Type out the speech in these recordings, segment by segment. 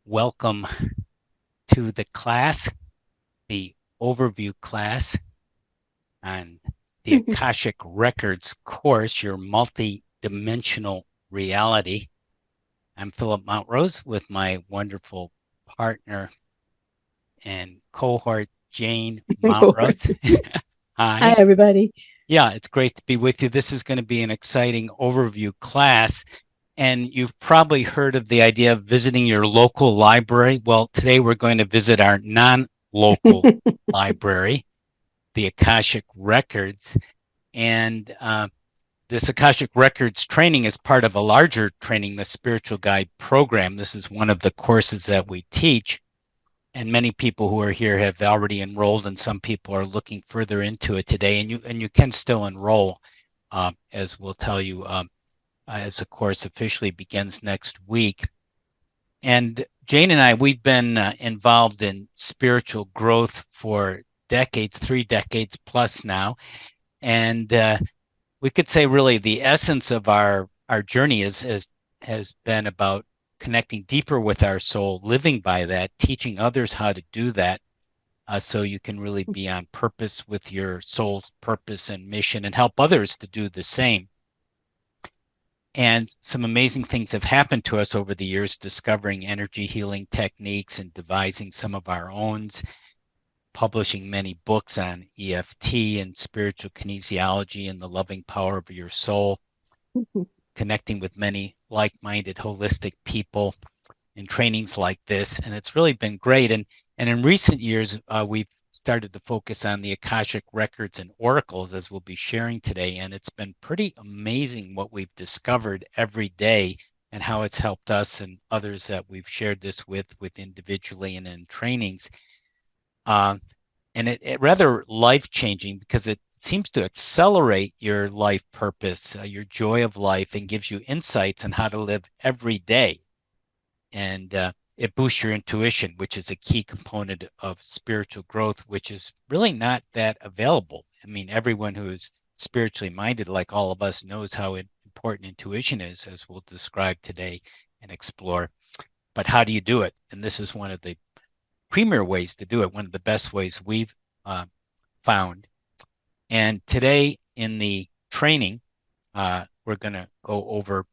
welcome to the class, the overview class on the Akashic Records course, your multi-dimensional reality. I'm Philip Montrose with my wonderful partner and cohort, Jane Lord. Montrose. Hi, Hi. everybody. Yeah, it's great to be with you. This is going to be an exciting overview class. And you've probably heard of the idea of visiting your local library. Well, today we're going to visit our non-local library, the Akashic Records. And this Akashic Records training is part of a larger training, the Spiritual Guide program. This is one of the courses that we teach. And many people who are here have already enrolled, and some people are looking further into it today. And you can still enroll, as we'll tell you, as the course officially begins next week. And Jane and I, we've been involved in spiritual growth for decades, 3 decades plus now. And we could say really the essence of our journey has been about connecting deeper with our soul, living by that, teaching others how to do that, so you can really be on purpose with your soul's purpose and mission and help others to do the same. And some amazing things have happened to us over the years, discovering energy healing techniques and devising some of our own, publishing many books on EFT and spiritual kinesiology and the loving power of your soul, connecting with many like-minded holistic people in trainings like this. And it's really been great. And in recent years, we've started to focus on the Akashic records and oracles, as we'll be sharing today. And it's been pretty amazing what we've discovered every day and how it's helped us and others that we've shared this with individually and in trainings. Uh, and it rather life-changing because it seems to accelerate your life purpose, your joy of life, and gives you insights on how to live every day. And it boosts your intuition, which is a key component of spiritual growth, which is really not that available. I mean, everyone who is spiritually minded, like all of us, knows how important intuition is, as we'll describe today and explore. But how do you do it? And this is one of the premier ways to do it, one of the best ways we've found. And today in the training, we're going to go over,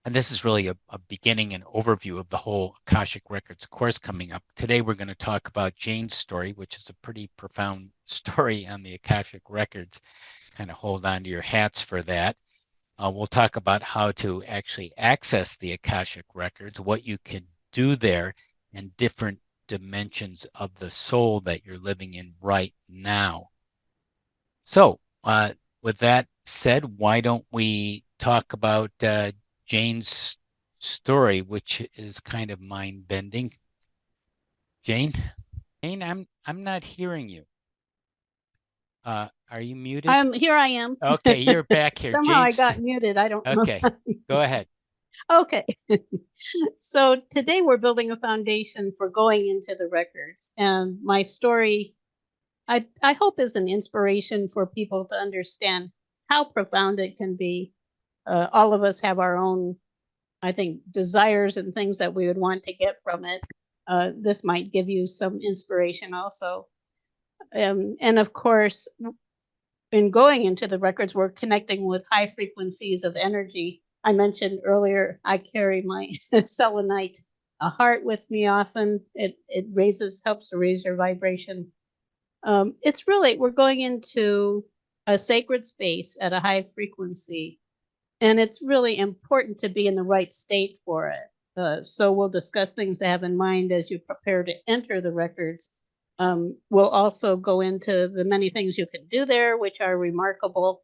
and this is really a beginning and overview of the whole Akashic Records course coming up. Today, we're going to talk about Jane's story, which is a pretty profound story on the Akashic Records. Kind of hold on to your hats for that. We'll talk about how to actually access the Akashic Records, what you can do there, and different dimensions of the soul that you're living in right now. So, with that said, why don't we talk about Jane's story, which is kind of mind-bending. Jane, Jane, I'm not hearing you. Are you muted? Here I am. Okay, you're back here. Somehow I got muted. I don't know. Okay, go ahead. Okay. So today we're building a foundation for going into the records. And my story, I hope, is an inspiration for people to understand how profound it can be. All of us have our own, I think, desires and things that we would want to get from it. This might give you some inspiration also. And of course, in going into the records, we're connecting with high frequencies of energy. I mentioned earlier, I carry my selenite heart with me often. It helps to raise your vibration. It's really, we're going into a sacred space at a high frequency, and it's really important to be in the right state for it. So we'll discuss things to have in mind as you prepare to enter the records. We'll also go into the many things you can do there, which are remarkable.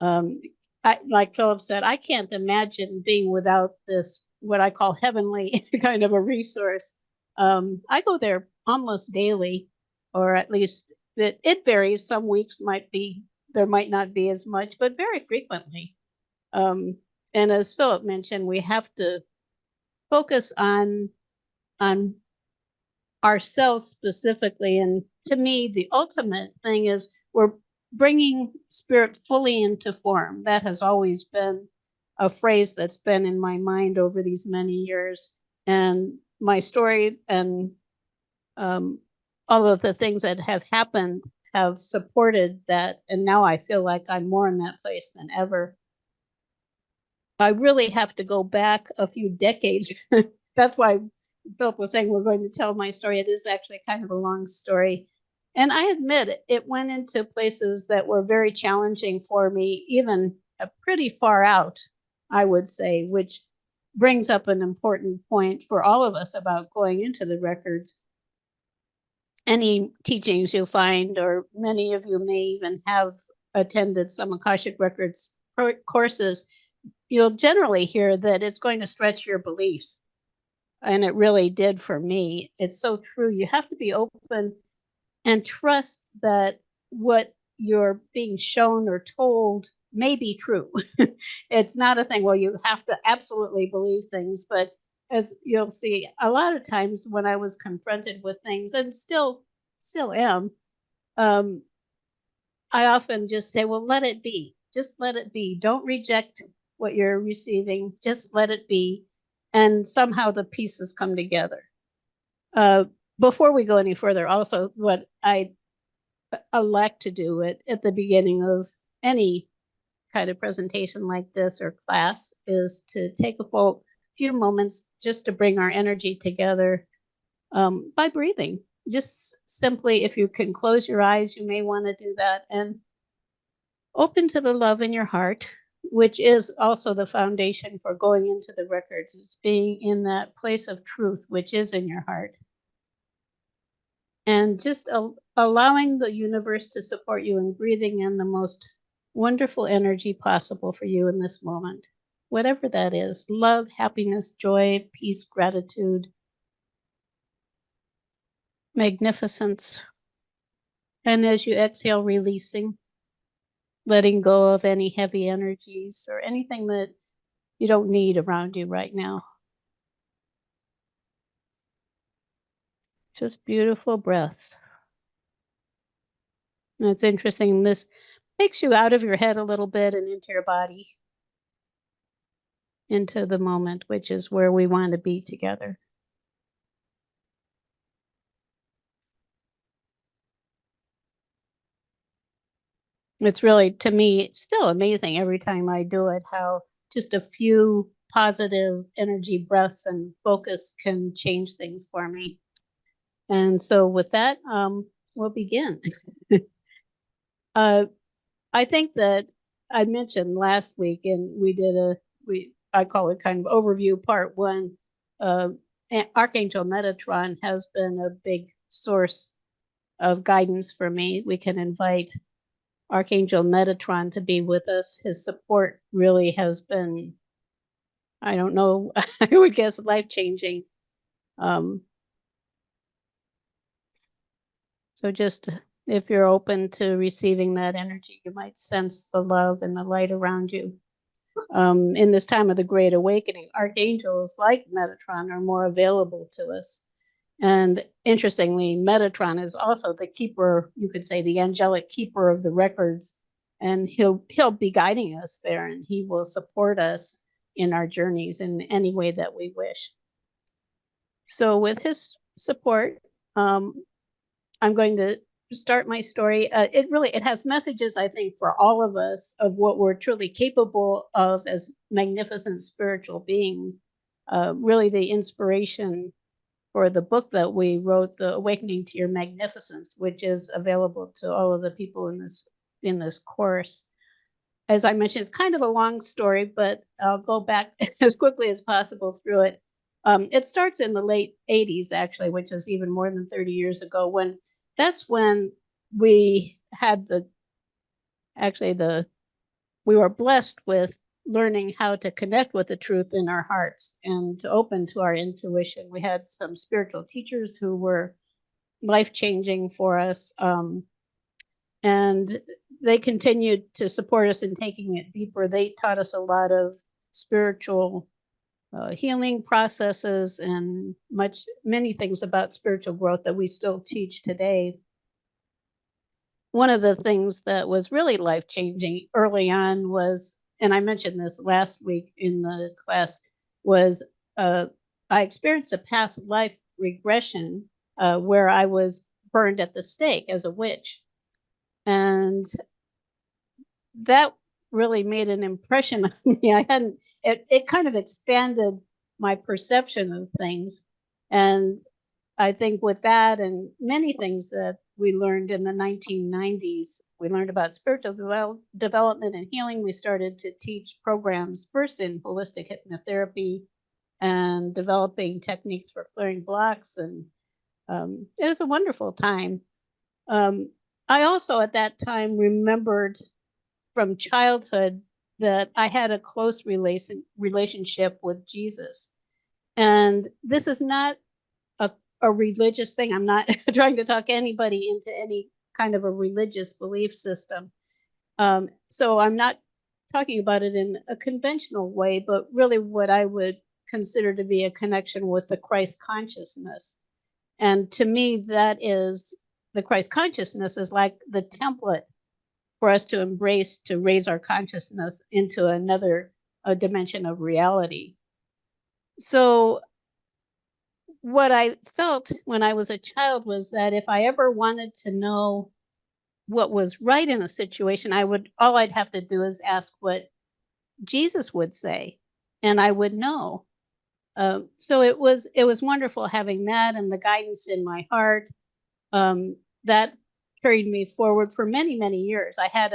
Like Philip said, I can't imagine being without this, what I call heavenly kind of a resource. I go there almost daily, or at least it varies. Some weeks there might not be as much, but very frequently. Um, and as Philip mentioned, we have to focus on ourselves specifically. And to me, the ultimate thing is we're bringing spirit fully into form. That has always been a phrase that's been in my mind over these many years. And my story and all of the things that have happened have supported that. And now I feel like I'm more in that place than ever. I really have to go back a few decades. That's why Philip was saying we're going to tell my story. It is actually kind of a long story. And I admit it went into places that were very challenging for me, even pretty far out, I would say, which brings up an important point for all of us about going into the records. Any teachings you find, or many of you may even have attended some Akashic Records courses, you'll generally hear that it's going to stretch your beliefs. And it really did for me. It's so true. You have to be open and trust that what you're being shown or told may be true. It's not a thing, well, you have to absolutely believe things, but as you'll see, a lot of times when I was confronted with things, and still am, um, I often just say, well, let it be. Just let it be. Don't reject what you're receiving. Just let it be. And somehow the pieces come together. Uh, Before we go any further, also, what I elect to do at the beginning of any kind of presentation like this or class is to take a few moments just to bring our energy together by breathing. Just simply, if you can close your eyes, you may want to do that and open to the love in your heart, which is also the foundation for going into the records. It's being in that place of truth, which is in your heart. And just allowing the universe to support you and breathing in the most wonderful energy possible for you in this moment. Whatever that is, love, happiness, joy, peace, gratitude, magnificence. And as you exhale, releasing, letting go of any heavy energies or anything that you don't need around you right now. Just beautiful breaths. And it's interesting, this takes you out of your head a little bit and into your body, into the moment, which is where we want to be together. It's really, to me, it's still amazing every time I do it, how just a few positive energy breaths and focus can change things for me. And so with that, we'll begin. I think that I mentioned last week, and I call it kind of overview part one. Archangel Metatron has been a big source of guidance for me. We can invite Archangel Metatron to be with us. His support really has been, I don't know, I would guess life-changing. So just if you're open to receiving that energy, you might sense the love and the light around you. In this time of the Great Awakening, archangels like Metatron are more available to us. And interestingly, Metatron is also the keeper, you could say the angelic keeper of the records, and he'll be guiding us there, and he will support us in our journeys in any way that we wish. So with his support, I'm going to start my story. It has messages, I think, for all of us of what we're truly capable of as magnificent spiritual beings. Really, the inspiration for the book that we wrote, The Awakening to Your Magnificence, which is available to all of the people in this course. As I mentioned, it's kind of a long story, but I'll go back as quickly as possible through it. It starts in the late 80s, actually, which is even more than 30 years ago, that's when we had we were blessed with learning how to connect with the truth in our hearts and to open to our intuition. We had some spiritual teachers who were life-changing for us, and they continued to support us in taking it deeper. They taught us a lot of spiritual healing processes and many things about spiritual growth that we still teach today. One of the things that was really life-changing early on was, and I mentioned this last week in the class, was I experienced a past life regression where I was burned at the stake as a witch. And that really made an impression on me. It kind of expanded my perception of things. And I think with that and many things that we learned in the 1990s, we learned about spiritual development and healing. We started to teach programs first in holistic hypnotherapy and developing techniques for clearing blocks. And it was a wonderful time. Um, I also at that time remembered from childhood that I had a close relationship with Jesus. And this is not a religious thing. I'm not trying to talk anybody into any kind of a religious belief system. So I'm not talking about it in a conventional way, but really what I would consider to be a connection with the Christ consciousness. And to me, that is the Christ consciousness is like the template for us to embrace to raise our consciousness into another dimension of reality. So what I felt when I was a child was that if I ever wanted to know what was right in a situation, all I'd have to do is ask what Jesus would say, and I would know. So it was wonderful having that and the guidance in my heart. That carried me forward for many years. I had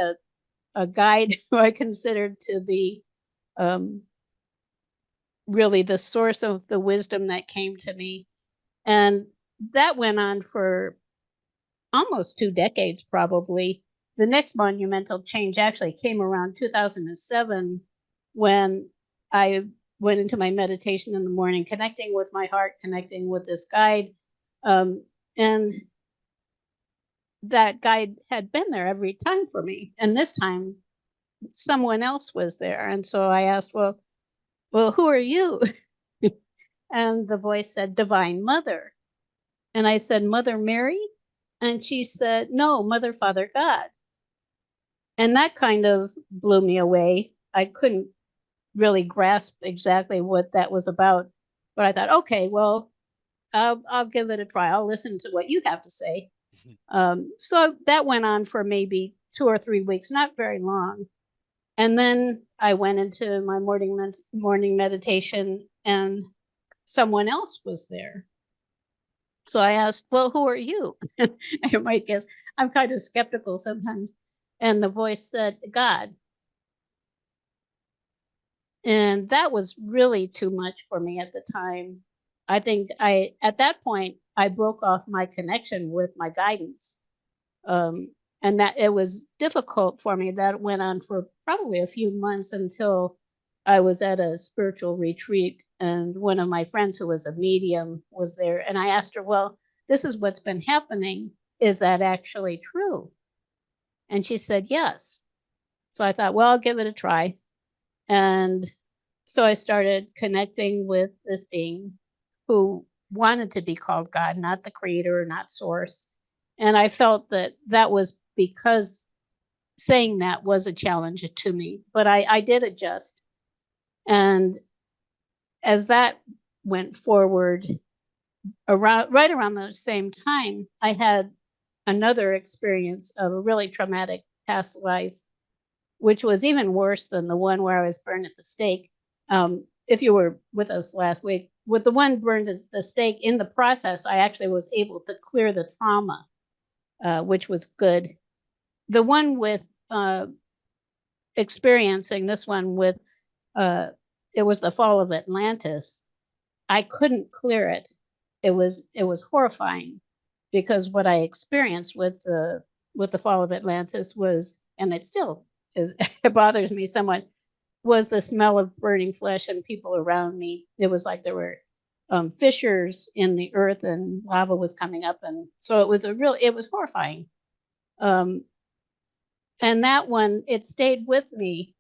a guide who I considered to be really the source of the wisdom that came to me. And that went on for almost 2 decades, probably. The next monumental change actually came around 2007 when I went into my meditation in the morning, connecting with my heart, connecting with this guide. And that guide had been there every time for me. And this time, someone else was there. And so I asked, well, who are you? And the voice said, Divine Mother. And I said, Mother Mary? And she said, no, Mother, Father, God. And that kind of blew me away. I couldn't really grasp exactly what that was about. But I thought, okay, well, I'll give it a try. I'll listen to what you have to say. So that went on for maybe 2 or 3 weeks, not very long. And then I went into my morning meditation, and someone else was there. So I asked, well, who are you? You might guess I'm kind of skeptical sometimes. And the voice said, God. And that was really too much for me at the time. I think at that point, I broke off my connection with my guidance. And that it was difficult for me. That went on for probably a few months until I was at a spiritual retreat, and one of my friends who was a medium was there, and I asked her, well, this is what's been happening. Is that actually true? And she said, yes. So I thought, well, I'll give it a try. And so I started connecting with this being who wanted to be called God, not the creator, not source. And I felt that that was because saying that was a challenge to me, but I did adjust. And as that went forward, right around the same time, I had another experience of a really traumatic past life, which was even worse than the one where I was burned at the stake. If you were with us last week, with the one burned at the stake, in the process, I actually was able to clear the trauma, which was good. The one with experiencing this one with it was the fall of Atlantis. I couldn't clear it. It was horrifying because what I experienced with the fall of Atlantis was, and it still is, it bothers me somewhat, was the smell of burning flesh and people around me. It was like there were fissures in the earth and lava was coming up, and so it was horrifying. And that one, it stayed with me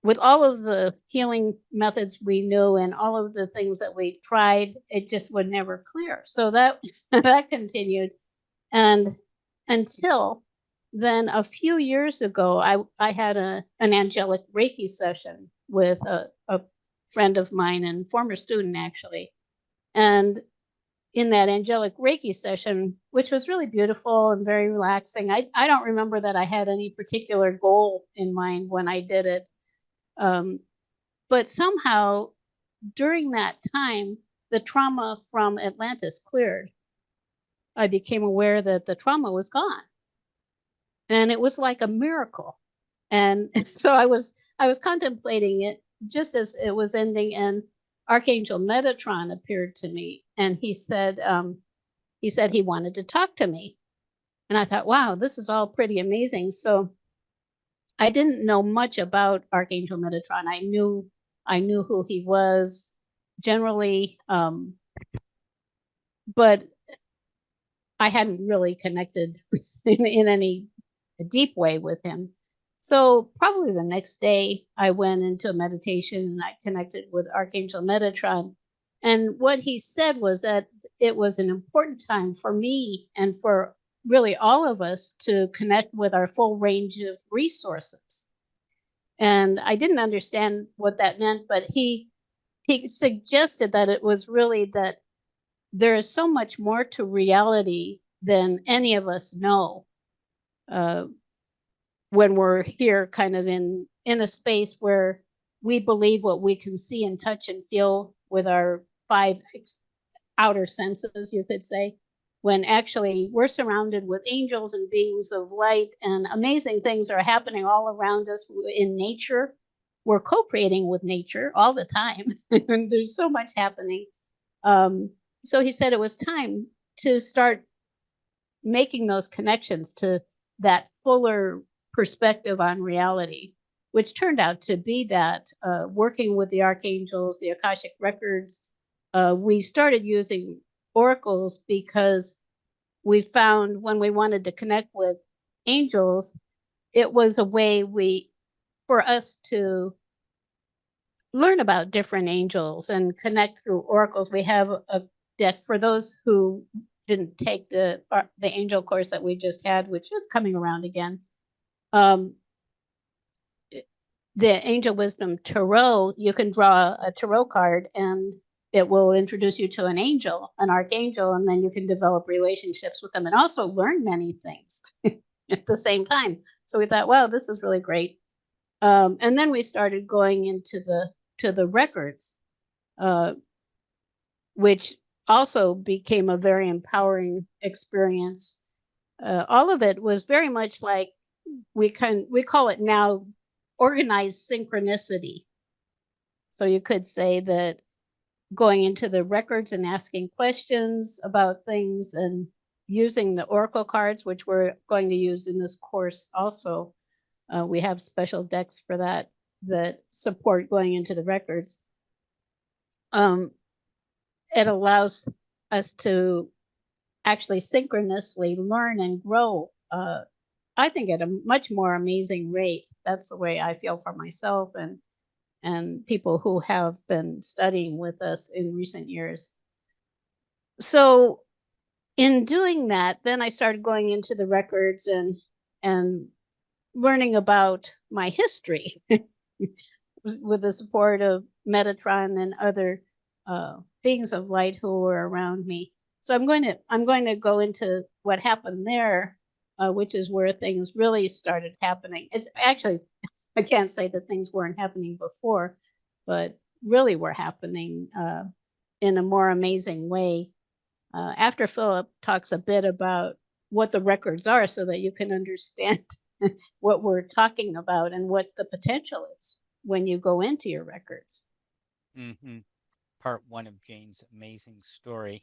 with all of the healing methods we knew and all of the things that we tried. It just would never clear. So that that continued, and until then, a few years ago, I had an angelic Reiki session with a friend of mine and former student, actually. And in that angelic Reiki session, which was really beautiful and very relaxing, I don't remember that I had any particular goal in mind when I did it. Um, but somehow during that time, the trauma from Atlantis cleared. I became aware that the trauma was gone. And it was like a miracle. And so I was contemplating it just as it was ending, and Archangel Metatron appeared to me, and he said he wanted to talk to me. And I thought, wow, this is all pretty amazing. So I didn't know much about Archangel Metatron. I knew who he was generally, but I hadn't really connected in any deep way with him. So probably the next day, I went into a meditation and I connected with Archangel Metatron. And what he said was that it was an important time for me and for really all of us to connect with our full range of resources. And I didn't understand what that meant, but he suggested that it was really that there is so much more to reality than any of us know. Uh, when we're here kind of in a space where we believe what we can see and touch and feel with our five outer senses, you could say, when actually we're surrounded with angels and beings of light, and amazing things are happening all around us in nature. We're co-creating with nature all the time. And there's so much happening. um, so he said it was time to start making those connections to that fuller perspective on reality, which turned out to be that working with the archangels, the Akashic Records, we started using oracles because we found when we wanted to connect with angels, it was a way for us to learn about different angels and connect through oracles. We have a deck for those who didn't take the angel course that we just had, which is coming around again. Um, the Angel Wisdom Tarot, you can draw a tarot card and it will introduce you to an angel, an archangel, and then you can develop relationships with them and also learn many things at the same time. So we thought, wow, this is really great. And then we started going into the records, uh, which also became a very empowering experience. All of it was very much like we call it now organized synchronicity. So you could say that going into the records and asking questions about things and using the oracle cards, which we're going to use in this course also. We have special decks for that support going into the records. It allows us to actually synchronously learn and grow. I think at a much more amazing rate. That's the way I feel for myself and people who have been studying with us in recent years. So in doing that, then I started going into the records and learning about my history with the support of Metatron and other beings of light who were around me. So I'm going to go into what happened there, which is where things really started happening. It's actually, I can't say that things weren't happening before, but really were happening in a more amazing way. After Philip talks a bit about what the records are so that you can understand what we're talking about and what the potential is when you go into your records. Mm-hmm. Part one of Jane's amazing story.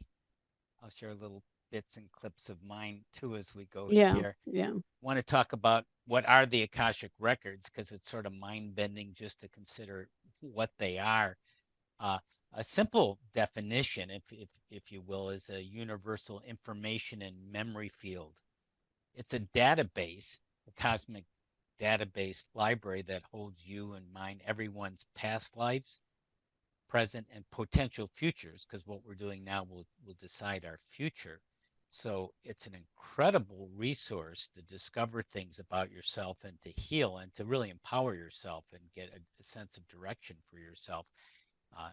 I'll share little bits and clips of mine too as we go Yeah, here. yeah, Want to talk about what are the Akashic Records because it's sort of mind bending just to consider what they are. Uh, a simple definition, if you will, is a universal information and memory field. It's a database, a cosmic database library that holds you and mine, everyone's past lives, present, and potential futures, because what we're doing now will decide our future. So it's an incredible resource to discover things about yourself and to heal and to really empower yourself and get a sense of direction for yourself. Uh,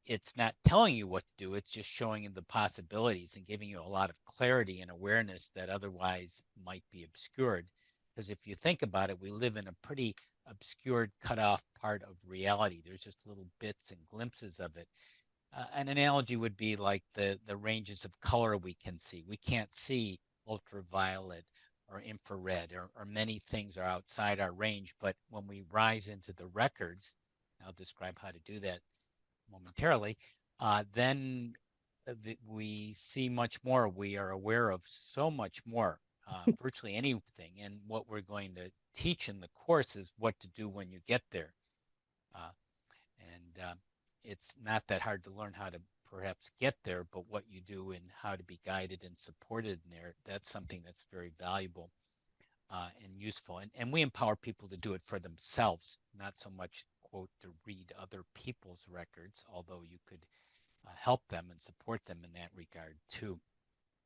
it's not telling you what to do. It's just showing you the possibilities and giving you a lot of clarity and awareness that otherwise might be obscured. Because if you think about it, we live in a pretty obscured, cut off part of reality. There's just little bits and glimpses of it. An analogy would be like the ranges of color we can see. We can't see ultraviolet or infrared, or many things are outside our range. But when we rise into the records, I'll describe how to do that momentarily, then we see much more. We are aware of so much more, virtually anything. And what we're going to teach in the course is what to do when you get there. Uh, and it's not that hard to learn how to perhaps get there, but what you do and how to be guided and supported in there, that's something that's very valuable and useful. And we empower people to do it for themselves, not so much, quote, to read other people's records, although you could help them and support them in that regard too.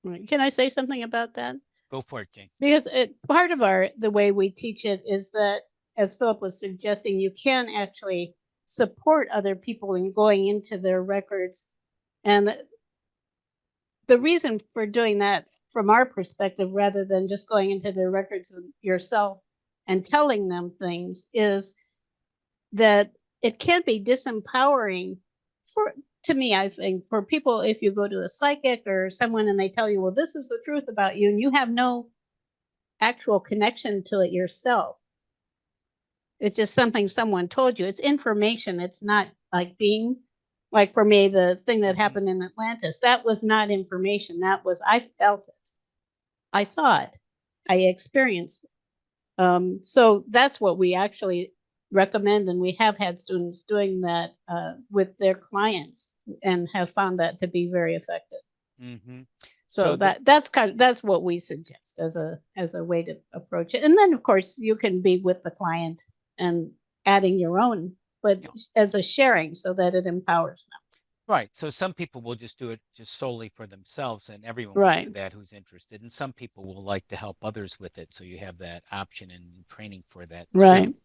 Right. Can I say something about that? Go for it, Jane. Because part of the way we teach it is that, as Philip was suggesting, you can actually support other people in going into their records. And the reason for doing that from our perspective, rather than just going into their records yourself and telling them things, is that it can be disempowering for, to me, I think, for people. If you go to a psychic or someone and they tell you, well, this is the truth about you, and you have no actual connection to it yourself. It's just something someone told you. It's information. It's not like being, like for me, the thing that happened in Atlantis, that was not information. That was, I felt it. I saw it. I experienced it. So that's what we actually recommend. And we have had students doing that with their clients and have found that to be very effective. Mm-hmm. So that's what we suggest as a way to approach it. And then of course you can be with the client and adding your own, but as a sharing so that it empowers them. Right. So some people will just do it just solely for themselves, and everyone will do Right. that who's interested. And some people will like to help others with it. So you have that option and training for that too, Right.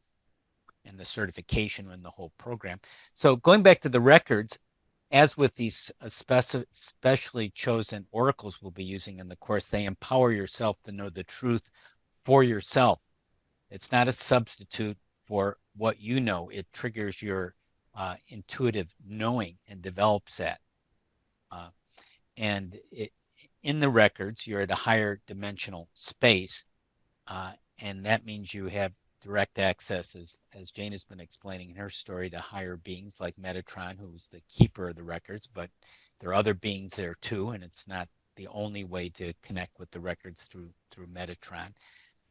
and the certification and the whole program. So going back to the records, as with these specially chosen oracles we'll be using in the course, they empower yourself to know the truth for yourself. It's not a substitute for what you know. It triggers your intuitive knowing and develops that. Uh, and in the records, you're at a higher dimensional space, and that means you have direct access, as Jane has been explaining in her story, to higher beings like Metatron, who's the keeper of the records. But there are other beings there too, and it's not the only way to connect with the records through Metatron,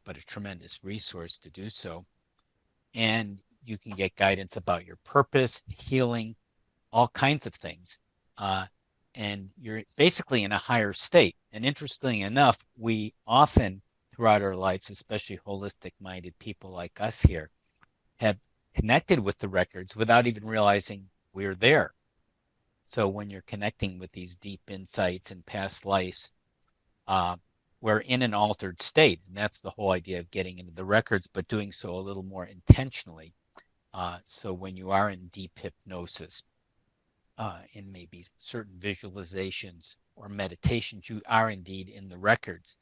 but a tremendous resource to do so. And you can get guidance about your purpose, healing, all kinds of things. Uh, and you're basically in a higher state. And interestingly enough, we often throughout our lives, especially holistic minded people like us here, have connected with the records without even realizing we're there. So when you're connecting with these deep insights and past lives, uh, we're in an altered state. And that's the whole idea of getting into the records, but doing so a little more intentionally. So when you are in deep hypnosis, in maybe certain visualizations or meditations, you are indeed in the records.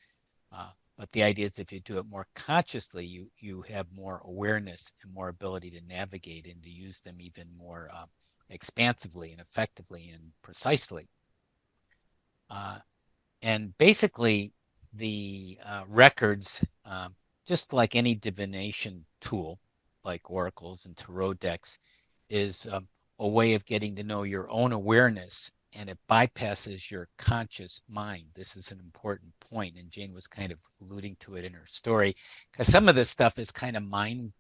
But the idea is if you do it more consciously, you have more awareness and more ability to navigate and to use them even more expansively and effectively and precisely. Uh, and basically, the records, just like any divination tool, like oracles and tarot decks, is a way of getting to know your own awareness, and it bypasses your conscious mind. This is an important point, and Jane was kind of alluding to it in her story, because some of this stuff is kind of mind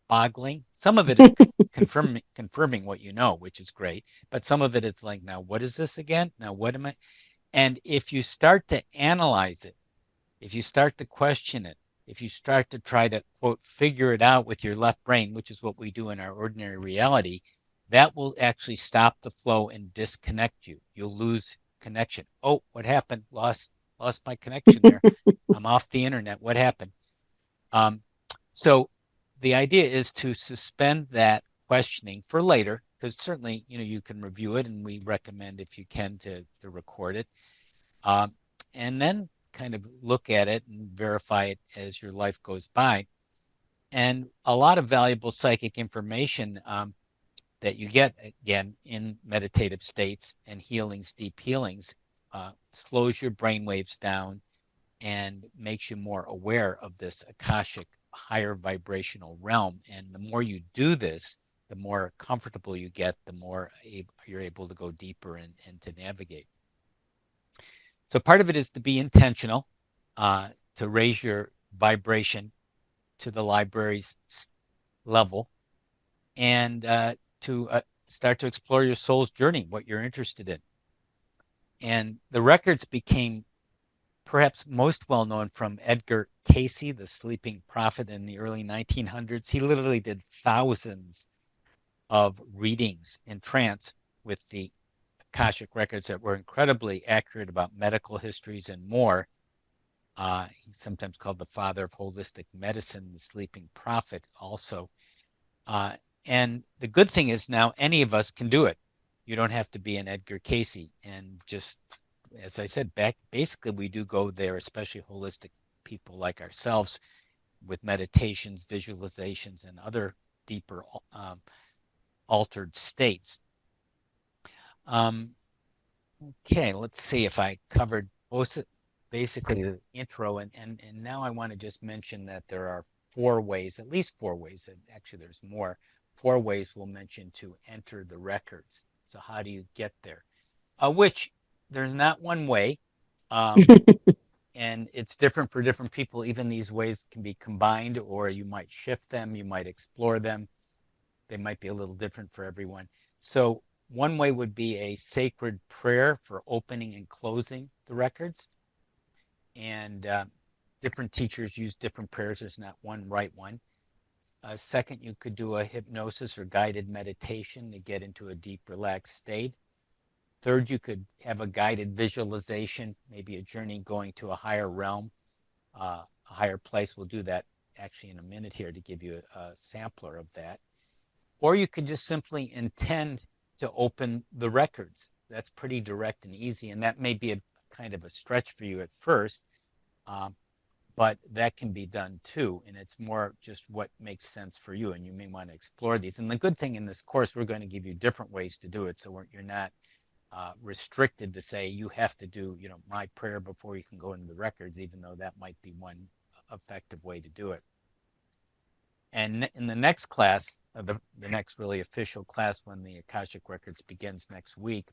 boggling. Some of it is confirming what you know, which is great, but some of it is like, now what is this again? Now what am I? And if you start to analyze it, if you start to question it, if you start to try to, quote, figure it out with your left brain, which is what we do in our ordinary reality, that will actually stop the flow and disconnect you. You'll lose connection. Oh, what happened? Lost my connection there. I'm off the internet. What happened? Um, so the idea is to suspend that questioning for later, because certainly, you can review it, and we recommend if you can to record it. Um, and then kind of look at it and verify it as your life goes by. And a lot of valuable psychic information that you get again in meditative states and healings, deep healings, slows your brain waves down and makes you more aware of this Akashic higher vibrational realm. And the more you do this, the more comfortable you get, the more you're able to go deeper and to navigate. So part of it is to be intentional, to raise your vibration to the library's level, and to start to explore your soul's journey, what you're interested in. And the records became perhaps most well known from Edgar Cayce, the sleeping prophet in the early 1900s. He literally did thousands of readings in trance with the Akashic records that were incredibly accurate about medical histories and more. He's sometimes called the father of holistic medicine, the sleeping prophet also. Uh, and the good thing is now any of us can do it. You don't have to be an Edgar Cayce. And just as I said, back basically we do go there, especially holistic people like ourselves, with meditations, visualizations, and other deeper altered states. Um, okay, let's see if I covered most basically the intro, and now I want to just mention that there are four ways, at least four ways, and actually there's more, four ways we'll mention to enter the records. So how do you get there? Which there's not one way, um, and it's different for different people. Even these ways can be combined, or you might shift them, you might explore them. They might be a little different for everyone. So one way would be a sacred prayer for opening and closing the records. And different teachers use different prayers. There's not one right one. Second, you could do a hypnosis or guided meditation to get into a deep, relaxed state. Third, you could have a guided visualization, maybe a journey going to a higher realm, a higher place. We'll do that actually in a minute here to give you a sampler of that. Or you could just simply intend to open the records. That's pretty direct and easy. And that may be a kind of a stretch for you at first, um, but that can be done too. And it's more just what makes sense for you. And you may want to explore these. And the good thing in this course, we're going to give you different ways to do it. So you're not restricted to say you have to do, my prayer before you can go into the records, even though that might be one effective way to do it. And in the next class, the next really official class when the Akashic Records begins next week,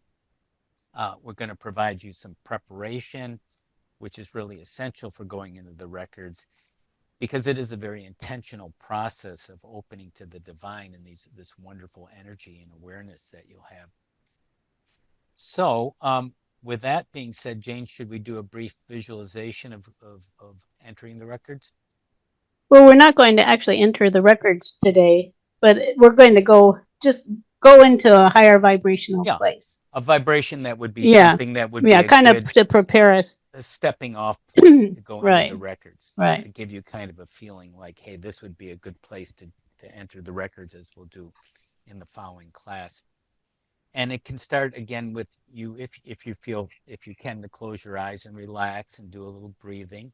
we're going to provide you some preparation, which is really essential for going into the records because it is a very intentional process of opening to the divine and this wonderful energy and awareness that you'll have. So, with that being said, Jane, should we do a brief visualization of entering the records? Well, we're not going to actually enter the records today, but we're going to go into a higher vibrational Yeah, place. a vibration that would be Yeah. something that would be Yeah, a kind of good to prepare us. a stepping off point to go into the Right. records, to Right. give you kind of a feeling like, hey, this would be a good place to enter the records, as we'll do in the following class. And it can start again with you if you feel if you can to close your eyes and relax and do a little breathing.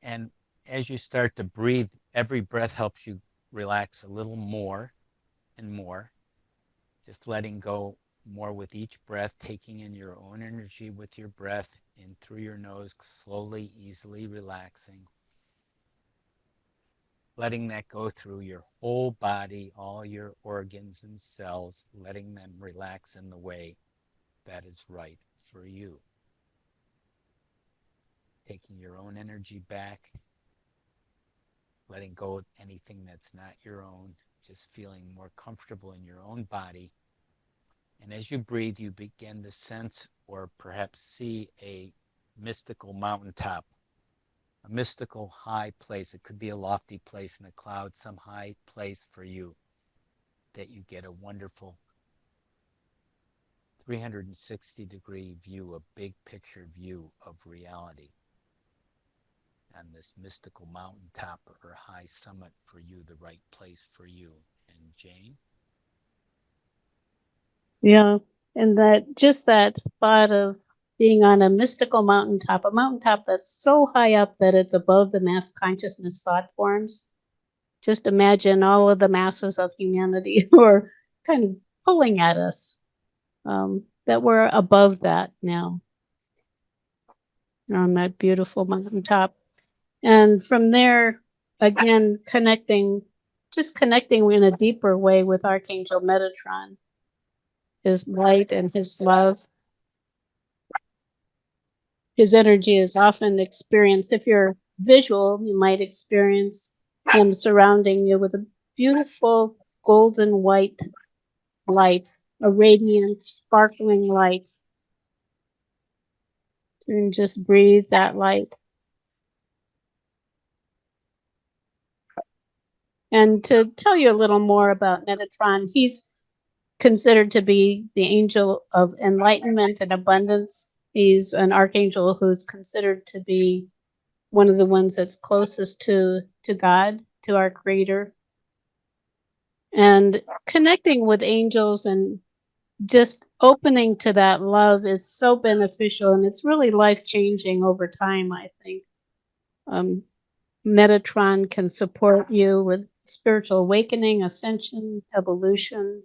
And as you start to breathe, every breath helps you relax a little more and more, just letting go more with each breath, taking in your own energy with your breath in through your nose, slowly, easily relaxing. Letting that go through your whole body, all your organs and cells, letting them relax in the way that is right for you. Taking your own energy back, letting go of anything that's not your own, just feeling more comfortable in your own body. And as you breathe, you begin to sense or perhaps see a mystical mountaintop, a mystical high place. It could be a lofty place in the clouds, some high place for you that you get a wonderful 360-degree view, a big picture view of reality on this mystical mountaintop or high summit for you, the right place for you. And Jane? Yeah. And that just that thought of being on a mystical mountaintop, a mountaintop that's so high up that it's above the mass consciousness thought forms. Just imagine all of the masses of humanity who are kind of pulling at us, that we're above that now on that beautiful mountaintop. And from there, again, just connecting in a deeper way with Archangel Metatron, his light and his love. His energy is often experienced. If you're visual, you might experience him surrounding you with a beautiful golden white light, a radiant, sparkling light. And just breathe that light. And to tell you a little more about Metatron, he's considered to be the angel of enlightenment and abundance. He's an archangel who's considered to be one of the ones that's closest to God, to our creator. And connecting with angels and just opening to that love is so beneficial, and it's really life changing over time, I think. Um, Metatron can support you with spiritual awakening, ascension, evolution,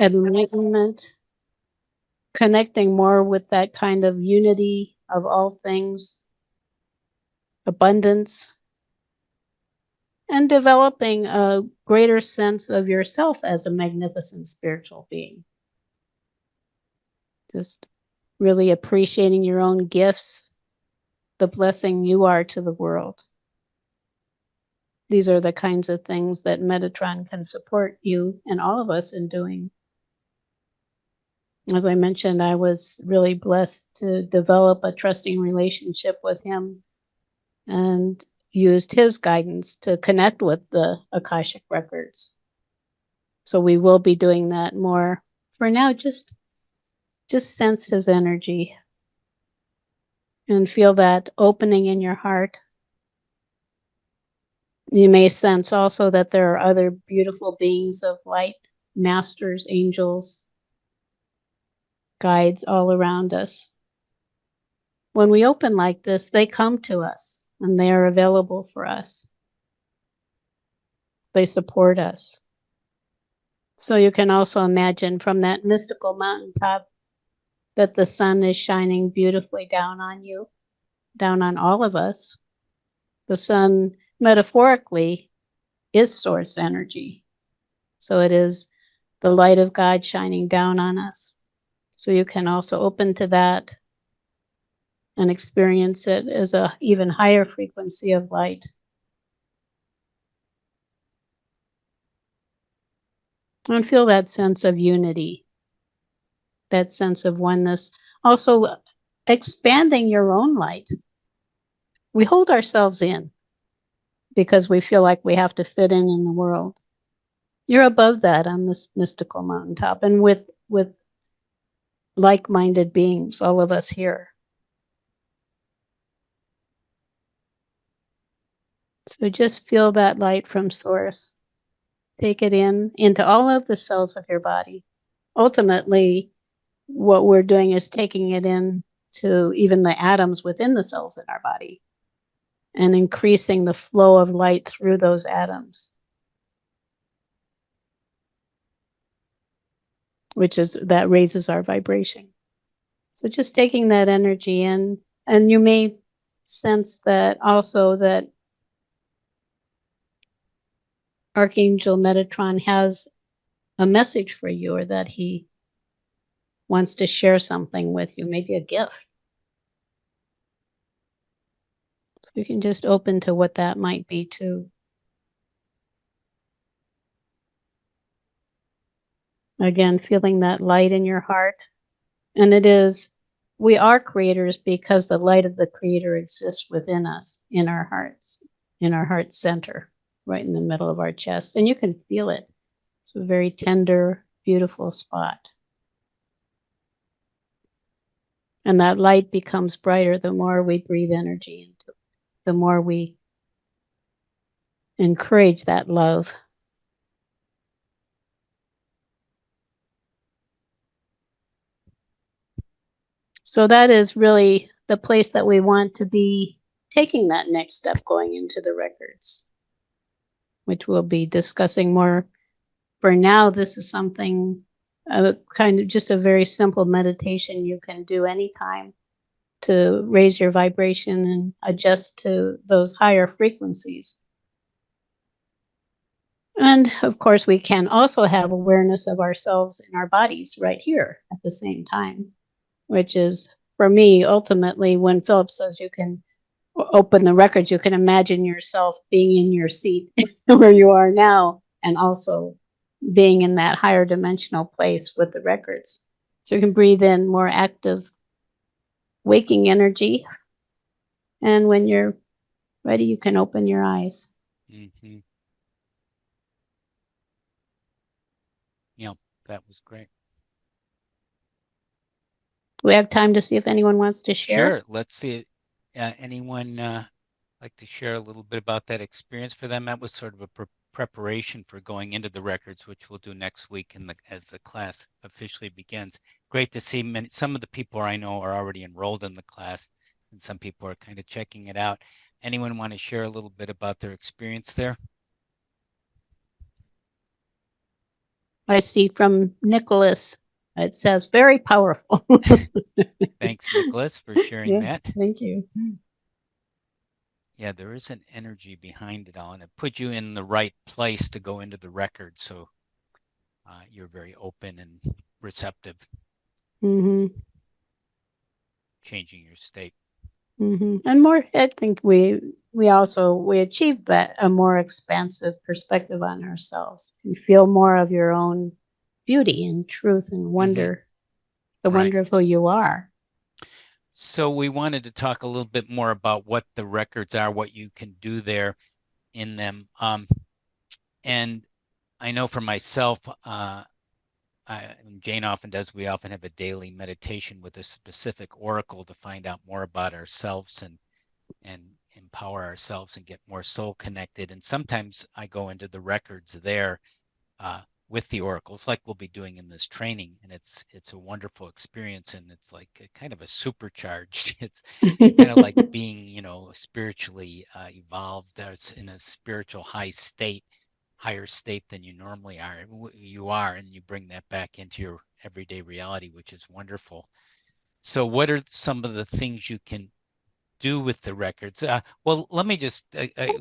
enlightenment, connecting more with that kind of unity of all things, abundance, and developing a greater sense of yourself as a magnificent spiritual being. Just really appreciating your own gifts, the blessing you are to the world. These are the kinds of things that Metatron can support you and all of us in doing. As I mentioned, I was really blessed to develop a trusting relationship with him and used his guidance to connect with the Akashic Records. So we will be doing that more. For now, just sense his energy and feel that opening in your heart. You may sense also that there are other beautiful beings of light, masters, angels, guides all around us. When we open like this, they come to us and they are available for us. They support us. So you can also imagine from that mystical mountaintop that the sun is shining beautifully down on you, down on all of us. The sun, metaphorically, is source energy. So it is the light of God shining down on us. So you can also open to that and experience it as an even higher frequency of light. And feel that sense of unity, that sense of oneness. Also, expanding your own light. We hold ourselves in because we feel like we have to fit in the world. You're above that on this mystical mountaintop, and with like-minded beings, all of us here. So just feel that light from source. Take it into all of the cells of your body. Ultimately, what we're doing is taking it in to even the atoms within the cells in our body and increasing the flow of light through those atoms, that raises our vibration. So just taking that energy in, and you may sense that also that Archangel Metatron has a message for you, or that he wants to share something with you, maybe a gift. So you can just open to what that might be too. Again, feeling that light in your heart. And we are creators because the light of the Creator exists within us, in our hearts, in our heart center, right in the middle of our chest. And you can feel it. It's a very tender, beautiful spot. And that light becomes brighter the more we breathe energy into it, the more we encourage that love. So that is really the place that we want to be taking that next step going into the records, which we'll be discussing more. For now, this is something kind of just a very simple meditation you can do anytime to raise your vibration and adjust to those higher frequencies. And of course, we can also have awareness of ourselves and our bodies right here at the same time, which is, for me, ultimately, when Philip says you can open the records, you can imagine yourself being in your seat where you are now and also being in that higher dimensional place with the records. So you can breathe in more active, waking energy. And when you're ready, you can open your eyes. Mm-hmm. Yeah, that was great. Do we have time to see if anyone wants to share? Sure. Let's see. Anyone like to share a little bit about that experience for them? That was sort of a preparation for going into the records, which we'll do next week as the class officially begins. Great to see some of the people I know are already enrolled in the class, and some people are kind of checking it out. Anyone want to share a little bit about their experience there? I see from Nicholas, it says very powerful. Thanks, Nicholas, for sharing Yes, that. thank you. Yeah, there is an energy behind it all, and it puts you in the right place to go into the record. So you're very open and receptive, Mm-hmm. changing your state. Mm-hmm. And more, I think we achieve that a more expansive perspective on ourselves. You feel more of your own beauty and truth and Hmm. wonder, the Right. wonder of who you are. So we wanted to talk a little bit more about what the records are, what you can do there in them. And I know for myself, and Jane often does, we often have a daily meditation with a specific oracle to find out more about ourselves and empower ourselves and get more soul connected. And sometimes I go into the records there uh, with the oracles, like we'll be doing in this training, and it's a wonderful experience, and it's like kind of a supercharged. It's kind of like being, spiritually evolved. That's in a spiritual higher state than you normally are. You are, and you bring that back into your everyday reality, which is wonderful. So, what are some of the things you can do with the records? Well, let me just